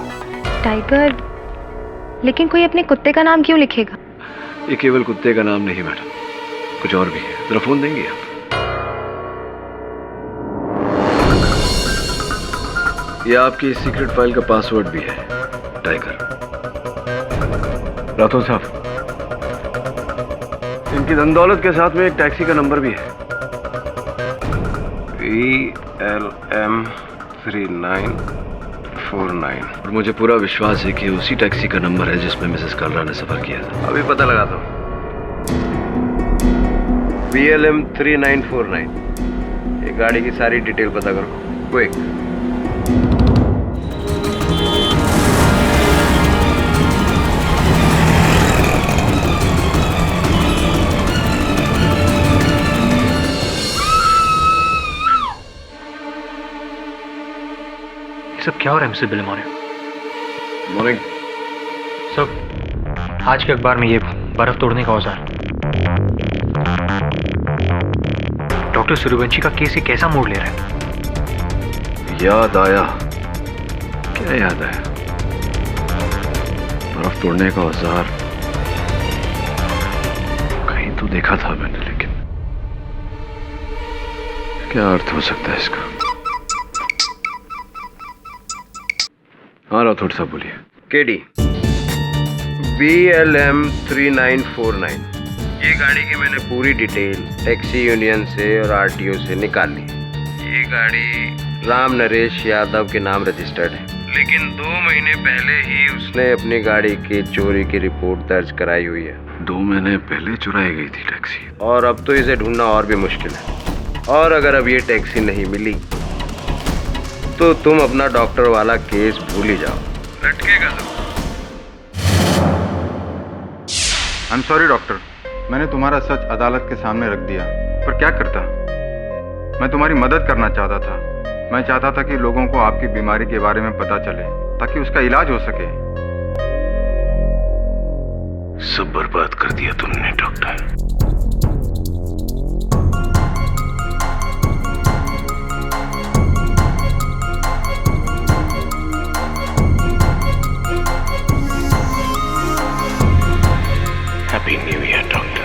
टाइगर? लेकिन कोई अपने कुत्ते का नाम क्यों लिखेगा? ये केवल कुत्ते का नाम नहीं मैडम, कुछ और भी है। जरा फोन देंगे आप? ये आपकी सीक्रेट फाइल का पासवर्ड भी है, टाइगर। राठौर साहब, इनकी धन दौलत के साथ में एक टैक्सी का नंबर भी है, VLM 3949। और मुझे पूरा विश्वास है कि उसी टैक्सी का नंबर है जिसमें मिसेस कालरा ने सफर किया था। अभी पता लगाता हूँ। VLM 3949। ये गाड़ी की सारी डिटेल पता करो, क्विक। सब क्या हो रहा है मिस्टर बिले मॉर्निंग? मॉर्निंग सब, आज के अखबार में ये बर्फ तोड़ने का औजार, डॉक्टर सूर्यवंशी का केस ये कैसा मोड़ ले रहा है? याद आया। क्या याद आया? बर्फ तोड़ने का औजार कहीं तो देखा था मैंने, लेकिन क्या अर्थ हो सकता है इसका? हाँ राठौड़ साहब बोलिए। KD VLM 3949। ये गाड़ी की मैंने पूरी डिटेल टैक्सी यूनियन से और RTO से निकाल ली। ये गाड़ी राम नरेश यादव के नाम रजिस्टर्ड है, लेकिन 2 महीने पहले ही उसने अपनी गाड़ी की चोरी की रिपोर्ट दर्ज कराई हुई है। 2 महीने पहले चुराई गई थी टैक्सी, और अब तो इसे ढूंढना और भी मुश्किल है। और अगर अब ये टैक्सी नहीं मिली तो तुम अपना डॉक्टर वाला केस भूल ही जाओ, लटकेगा तो। आई एम सॉरी डॉक्टर, मैंने तुम्हारा सच अदालत के सामने रख दिया, पर क्या करता। मैं तुम्हारी मदद करना चाहता था। मैं चाहता था कि लोगों को आपकी बीमारी के बारे में पता चले ताकि उसका इलाज हो सके। सब बर्बाद कर दिया तुमने doctor. Happy new year doctor.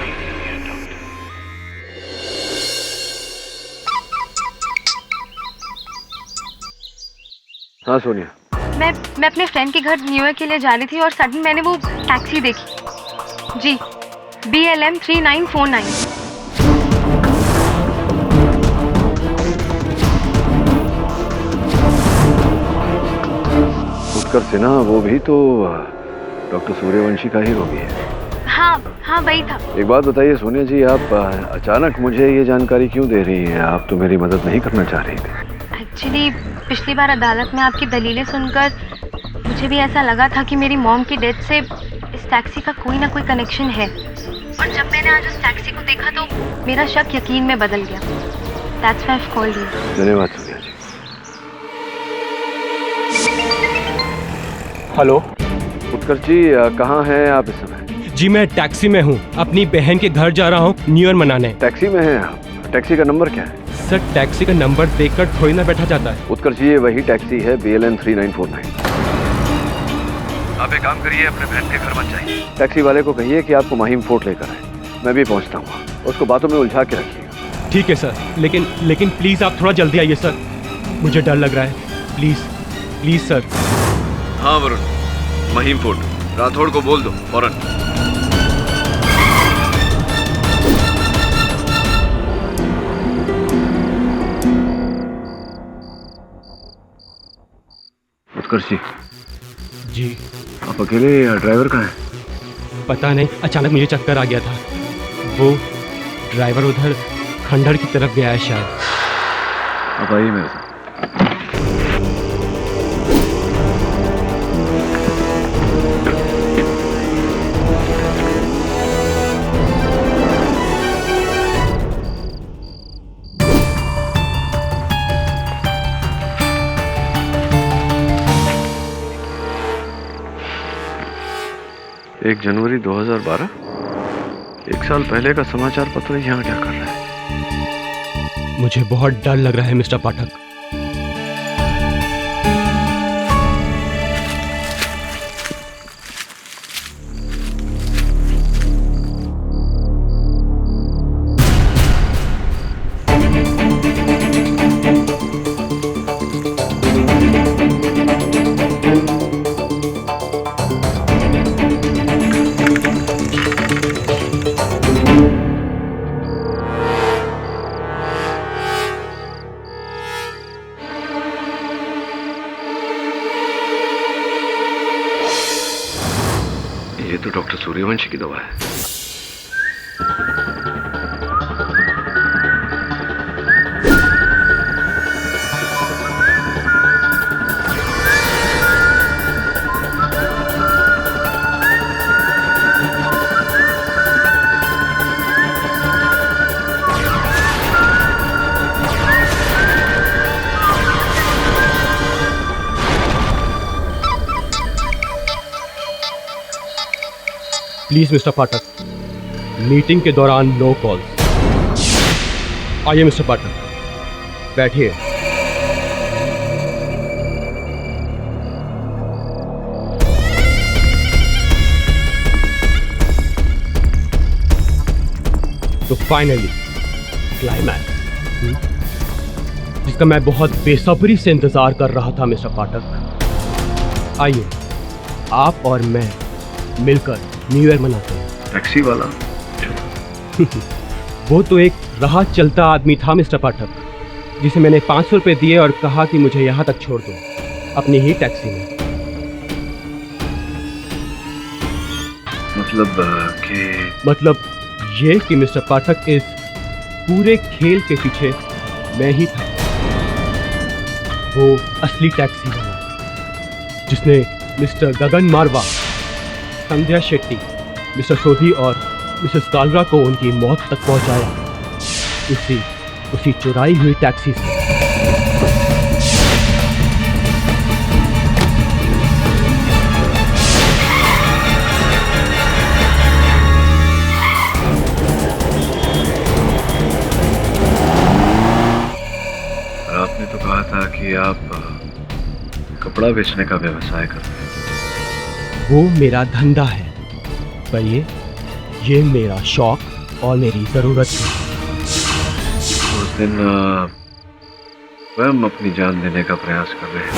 हाँ सोनिया। मैं अपने फ्रेंड के घर न्यू ईयर के लिए जा रही थी और सडन मैंने वो टैक्सी देखी। जी, BLM 3949। उत्कर्ष सिन्हा, वो भी तो डॉक्टर सूर्यवंशी का ही रोगी है। हाँ वही था। एक बात बताइए सोनिया जी, आप अचानक मुझे ये जानकारी क्यों दे रही हैं? आप तो मेरी मदद नहीं करना चाह रही थी। एक्चुअली पिछली बार अदालत में आपकी दलीलें सुनकर मुझे भी ऐसा लगा था कि मेरी मॉम की डेथ से इस टैक्सी का कोई ना कोई कनेक्शन है, और जब मैंने आज उस टैक्सी को देखा तो मेरा शक यकीन में बदल गया। That's why I've called you. धन्यवाद सोनिया जी। हेलो उत्कर्ष जी, कहाँ हैं आप इस समय? जी मैं टैक्सी में हूँ, अपनी बहन के घर जा रहा हूँ न्यू ईयर मनाने। टैक्सी में हैं आप? टैक्सी का नंबर क्या है? सर टैक्सी का नंबर देखकर थोड़ी ना बैठा जाता है। उत्कर्ष जी, ये वही टैक्सी है, BLM 3949। आप एक काम करिए, अपने बहन के घर मत जाइए। टैक्सी वाले को कहिए कि आपको माहिम फोर्ट लेकर आए। मैं भी पहुंचता हूँ, उसको बातों में उलझा के रखिएगा। ठीक है सर, लेकिन प्लीज आप थोड़ा जल्दी आइए सर, मुझे डर लग रहा है। Please sir. हाँ वरुण, माहिम फोर्ट, राठौड़ को बोल दो फौरन। उत्कर्ष जी। आप अकेले या ड्राइवर कहाँ है? पता नहीं, अचानक मुझे चक्कर आ गया था। वो ड्राइवर उधर खंडहर की तरफ गया है शायद। आप आइए मेरे साथ। 1 जनवरी 2012? 1 साल पहले का समाचार पत्र यहाँ क्या कर रहा है? मुझे बहुत डर लग रहा है मिस्टर पाठक। ये तो डॉक्टर सूर्यवंशी की दवा है। प्लीज मिस्टर पाठक, मीटिंग के दौरान नो कॉल। आइए मिस्टर पाठक, बैठिए। तो फाइनली क्लाइमैक्स, जिसका मैं बहुत बेसब्री से इंतजार कर रहा था मिस्टर पाठक। आइए आप और मैं मिलकर न्यू ईयर मनाते हैं। टैक्सी वाला वो तो एक राह चलता आदमी था मिस्टर पाठक, जिसे मैंने 500 रुपये दिए और कहा कि मुझे यहाँ तक छोड़ दो अपनी ही टैक्सी में। मतलब ये कि मिस्टर पाठक, इस पूरे खेल के पीछे मैं ही था, वो असली टैक्सी वाला जिसने मिस्टर गगन मारवा, संध्या शेट्टी, मिस्टर सोधी और मिसेस कालरा को उनकी मौत तक पहुंचाया, उसी चुराई हुई टैक्सी से। आपने तो कहा था कि आप कपड़ा बेचने का व्यवसाय करते हैं। वो मेरा धंधा है, पर ये मेरा शौक और मेरी जरूरत है। उस दिन स्वयं अपनी जान देने का प्रयास कर रहे हैं।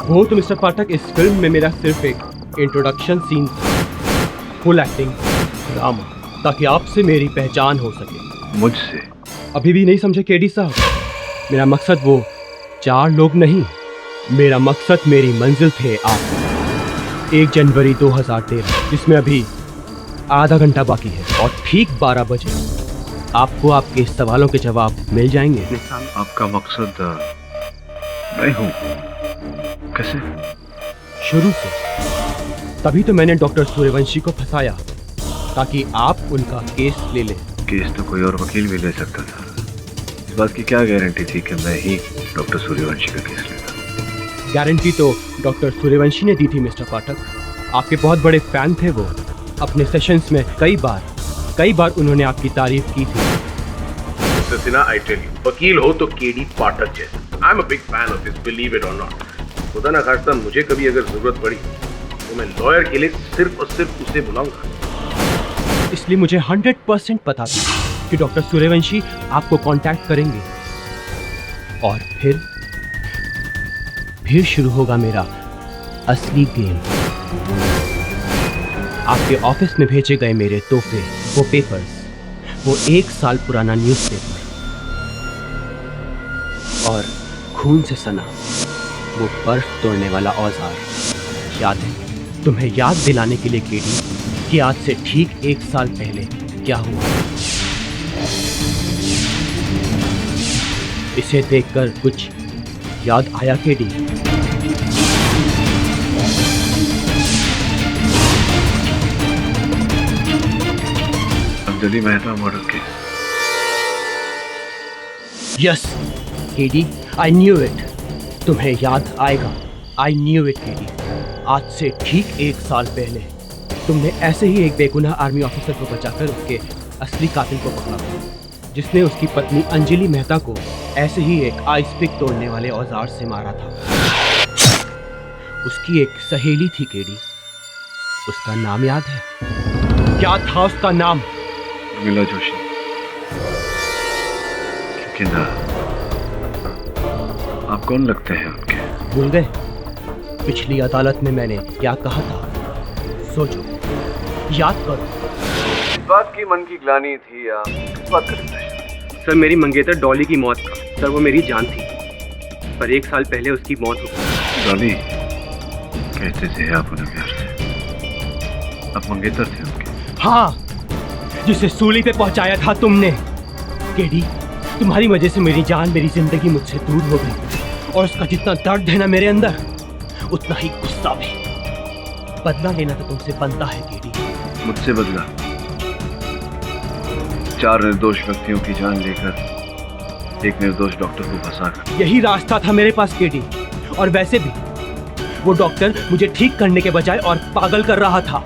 वो तो मिस्टर पाठक, इस फिल्म में मेरा सिर्फ एक इंट्रोडक्शन सीन था, फुल एक्टिंग ड्रामा, ताकि आपसे मेरी पहचान हो सके। मुझसे? अभी भी नहीं समझे केडी साहब? मेरा मकसद वो 4 लोग नहीं, मेरा मकसद मेरी मंजिल थे आप। 1 जनवरी 2013, जिसमें अभी आधा घंटा बाकी है, और ठीक 12 बजे आपको आपके सवालों के जवाब मिल जाएंगे। आपका मकसद मैं हूँ? कैसे? शुरू से। तभी तो मैंने डॉक्टर सूर्यवंशी को फंसाया, ताकि आप उनका केस ले लें। केस तो कोई और वकील भी ले सकता था। इस बात की क्या गारंटी थी कि मैं ही डॉक्टर सूर्यवंशी का केस लेता? गारंटी तो डॉक्टर सूर्यवंशी ने दी थी मिस्टर पाठक। आपके बहुत बड़े फैन थे वो। अपने सेशंस में कई बार उन्होंने आपकी तारीफ की थी। Mister Sinha, I tell you, वकील हो तो केडी पाठक जैसा। I am a big fan of his, believe it or not. खुदा ना खास्ता मुझे कभी अगर जरूरत पड़ी तो मैं लॉयर के लिए सिर्फ और सिर्फ उसे बुलाऊंगा। इसलिए मुझे 100% पता था कि डॉक्टर सूर्यवंशी आपको कांटेक्ट करेंगे, और फिर शुरू होगा मेरा असली गेम। आपके ऑफिस में भेजे गए मेरे तोहफे, वो पेपर्स, वो 1 साल पुराना न्यूज़पेपर, और खून से सना वो बर्फ तोड़ने वाला औजार याद है? तुम्हें याद दिलाने के लिए केडी कि आज से ठीक 1 साल पहले क्या हुआ। इसे देखकर कुछ याद आया KD? Anjali Mehta murder case. Yes KD, I knew it. तुम्हें याद आएगा। I knew it KD. आज से ठीक 1 साल पहले तुमने ऐसे ही एक बेगुनाह आर्मी ऑफिसर को बचाकर उसके असली कातिल को पकड़ा, जिसने उसकी पत्नी अंजलि मेहता को ऐसे ही एक आइस पिक तोड़ने वाले औजार से मारा था। उसकी एक सहेली थी केडी, उसका नाम याद है? क्या था उसका नाम? उर्मिला जोशी। लेकिन आप कौन लगते हैं उनके? भूल गए पिछली अदालत में मैंने क्या कहा था? सोचो, याद करो। इस बात की मन की ग्लानि थी या किस बात का डिप्रेशन? सर, मेरी मंगेतर डॉली की मौत का। सर, वो मेरी जान थी, पर 1 साल पहले उसकी मौत हो गई। डॉली कहते थे आप उन्हें प्यार से। आप मंगेतर थे उनके? हाँ, जिसे सूली पे पहुंचाया था तुमने। केडी, तुम्हारी वजह से मेरी जान, मेरी जिंदगी मुझसे दूर हो गई, और उसका जितना दर्द है ना मेरे अंदर, उतना ही गुस्सा भी। बदला लेना तो तुमसे बनता है केडी। मुझसे बदला? 4 निर्दोष व्यक्तियों की जान लेकर एक निर्दोष डॉक्टर को फंसाकर। यही रास्ता था मेरे पास केडी, और वैसे भी वो डॉक्टर मुझे ठीक करने के बजाय और पागल कर रहा था,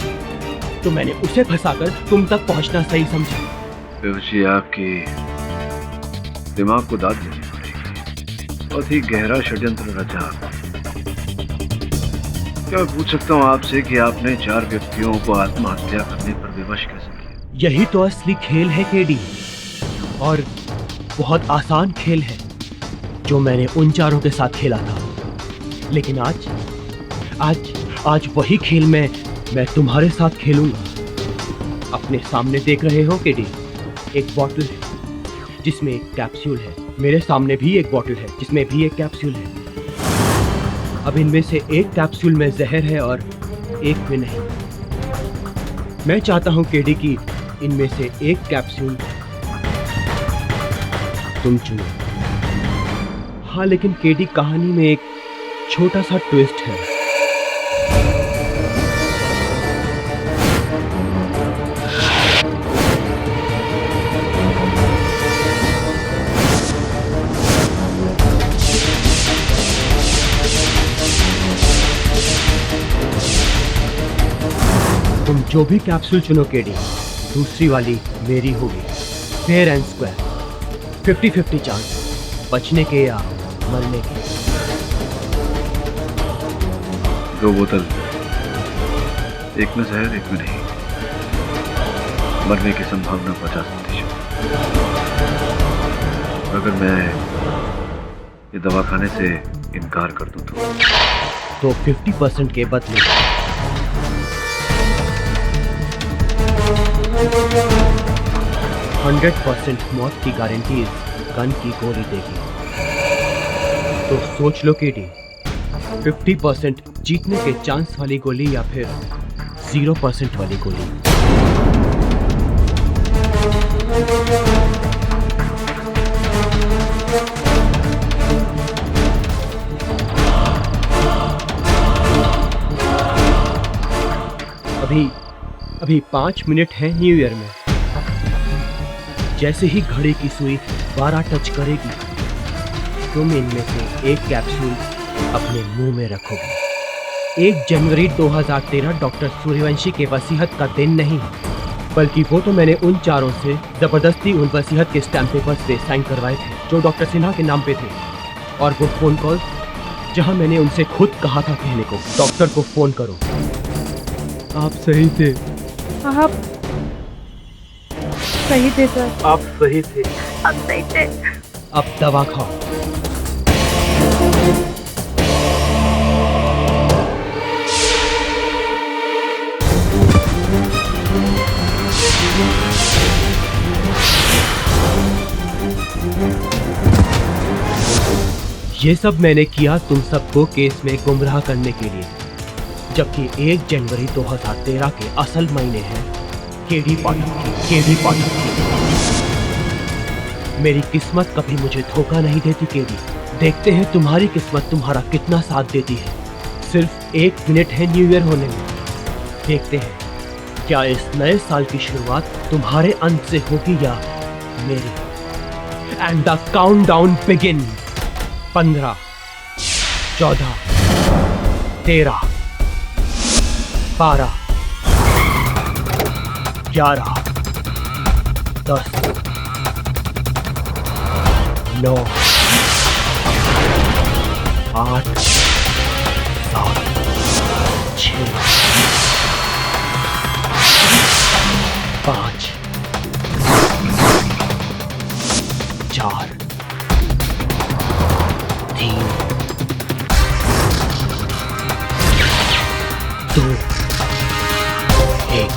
तो मैंने उसे फंसाकर तुम तक पहुंचना सही समझा। बेहोशी, आपकी दिमाग को दाद देनी पड़ेगी। बहुत ही गहरा षड्यंत्र रचा। क्या मैं पूछ सकता हूँ आपसे कि आपने 4 व्यक्तियों को आत्महत्या करने पर विवश कैसे किया? यही तो असली खेल है केडी, और बहुत आसान खेल है जो मैंने उन 4 के साथ खेला था। लेकिन आज वही खेल मैं तुम्हारे साथ खेलूंगा। अपने सामने देख रहे हो केडी, एक बोतल है जिसमें एक कैप्सूल है। मेरे सामने भी एक बोतल है जिसमें भी एक कैप्सूल है। अब इनमें से एक कैप्सूल में जहर है और एक में नहीं। मैं चाहता हूं केडी कि इनमें से एक कैप्सूल तुम चुनो। हाँ, लेकिन केडी, कहानी में एक छोटा सा ट्विस्ट है। तुम जो भी कैप्सूल चुनो केडी, दूसरी वाली मेरी होगी। फेयर एंड स्क्वायर, 50-50 चांस बचने के या मरने के। 2 बोतल, एक में जहर, एक में नहीं। मरने की संभावना 50%। अगर मैं ये दवा खाने से इनकार कर दूं तो 50% के बदले 100% मौत की गारंटी इस गन की गोली देगी। तो सोच लो केडी, 50% जीतने के चांस वाली गोली या फिर 0% वाली गोली। अभी 5 मिनट है न्यू ईयर में। जैसे ही घड़ी की सुई 12 टच करेगी, तुम इनमें से एक कैप्सूल अपने मुंह में रखोगे। 1 जनवरी 2013 डॉक्टर सूर्यवंशी के वसीयत का दिन नहीं, बल्कि वो तो मैंने उन 4 से जबरदस्ती उन वसीयत के स्टैम्प पेपर से साइन करवाए थे जो डॉक्टर सिन्हा के नाम पे थे। और वो फोन कॉल जहां मैंने उनसे खुद कहा था कहने को, डॉक्टर को फोन करो, आप सही थे, आप सही थे सर, आप सही थे, आप सही थे। अब दवा खाओ। ये सब मैंने किया तुम सबको केस में गुमराह करने के लिए, जबकि 1 जनवरी 2013 के असल महीने हैं केडी पाठक की। मेरी किस्मत कभी मुझे धोखा नहीं देती केडी। देखते हैं तुम्हारी किस्मत तुम्हारा कितना साथ देती है। सिर्फ 1 मिनट है न्यू ईयर होने में। देखते हैं क्या इस नए साल की शुरुआत तुम्हारे अंत से होगी या मेरी। And the countdown begin. 15, 14, 13, 12, 11, 10, 9, 8, 7, 6, 5, 4, 3, 2, 1।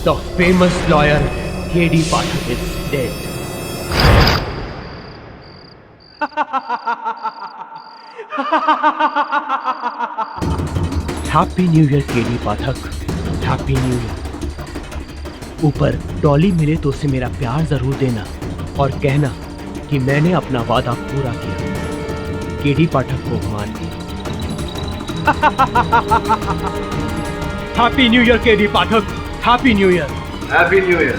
The famous lawyer K.D. Pathak is dead. Happy New Year K.D. Pathak. Happy New Year. ऊपर डॉली मिले तो उसे मेरा प्यार जरूर देना और कहना कि मैंने अपना वादा पूरा किया। के.डी. पाठक को मान के। Happy new year KD. Pathak. Happy new year. Happy new year.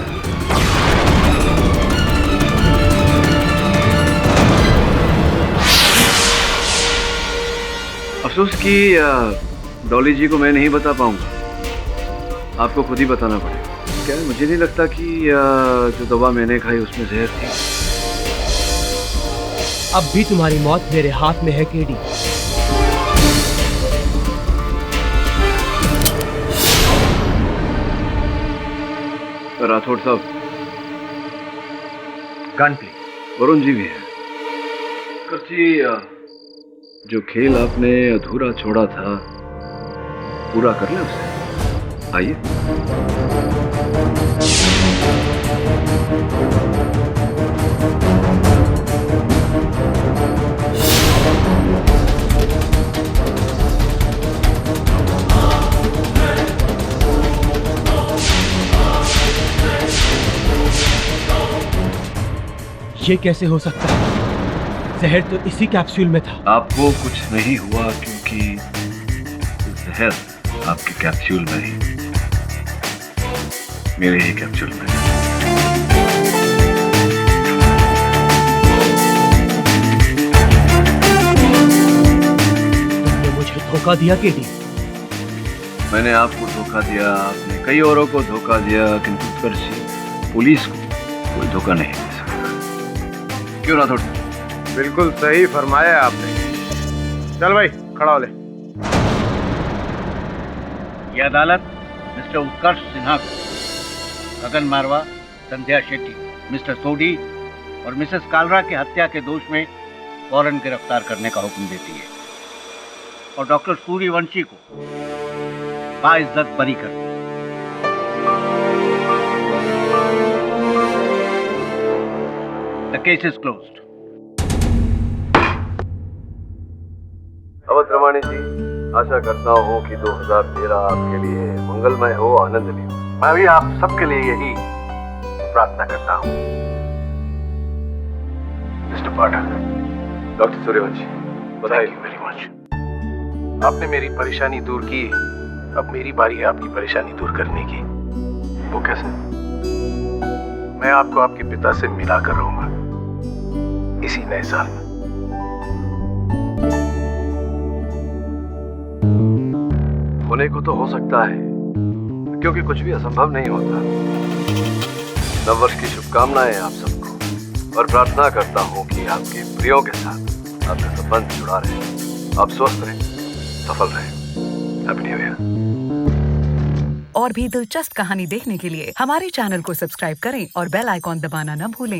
अफसोस कि डॉली जी को मैं नहीं बता पाऊंगा, आपको खुद ही बताना पड़ेगा। क्या मुझे नहीं लगता कि जो दवा मैंने खाई उसमें जहर थी। अब भी तुम्हारी मौत मेरे हाथ में है के.डी. राठौड़ साहब, गन प्लीज। वरुण जी भी है। जी, जो खेल आपने अधूरा छोड़ा था पूरा कर लें उसे। आइए। ये कैसे हो सकता है? जहर तो इसी कैप्सूल में था। आपको कुछ नहीं हुआ क्योंकि जहर आपके कैप्सूल में ही, मेरे ही कैप्सूल में। तुमने मुझे धोखा दिया के.डी. मैंने आपको धोखा दिया, आपने कई औरों को धोखा दिया, किंतु उत्कर्ष पुलिस को कोई धोखा नहीं दे सकता। क्यों राठौड़? बिल्कुल सही फरमाया आपने। चल भाई खड़ा हो ले। ये अदालत मिस्टर उत्कर्ष सिन्हा को गगन मारवा, संध्या शेट्टी, मिस्टर सोडी और मिसेस कालरा के हत्या के दोष में फौरन गिरफ्तार करने का हुक्म देती है और डॉक्टर सूर्यवंशी को बाइज्जत बरी करती है। The case is closed. Awadh Ramani जी, आशा करता हूँ कि 2013 आपके लिए मंगलमय हो, आनंदमय हो। मैं भी आप सबके लिए यही प्रार्थना करता हूँ। मिस्टर पाठक, डॉक्टर सूर्यवंशी, बधाई। Thank you very much. आपने मेरी परेशानी दूर की, अब मेरी बारी है आपकी परेशानी दूर करने की। वो कैसे? मैं आपको आपके पिता से मिला कर रहूंगा इसी नए साल में। होने को तो हो सकता है, क्योंकि कुछ भी असंभव नहीं होता। नववर्ष की शुभकामनाएं आप सबको, और प्रार्थना करता हूँ कि आपके प्रियों के साथ आपका संबंध जुड़ा रहे, आप स्वस्थ रहें, सफल रहें। Happy new year. और भी दिलचस्प कहानी देखने के लिए हमारे चैनल को सब्सक्राइब करें और बेल आइकॉन दबाना न भूलें।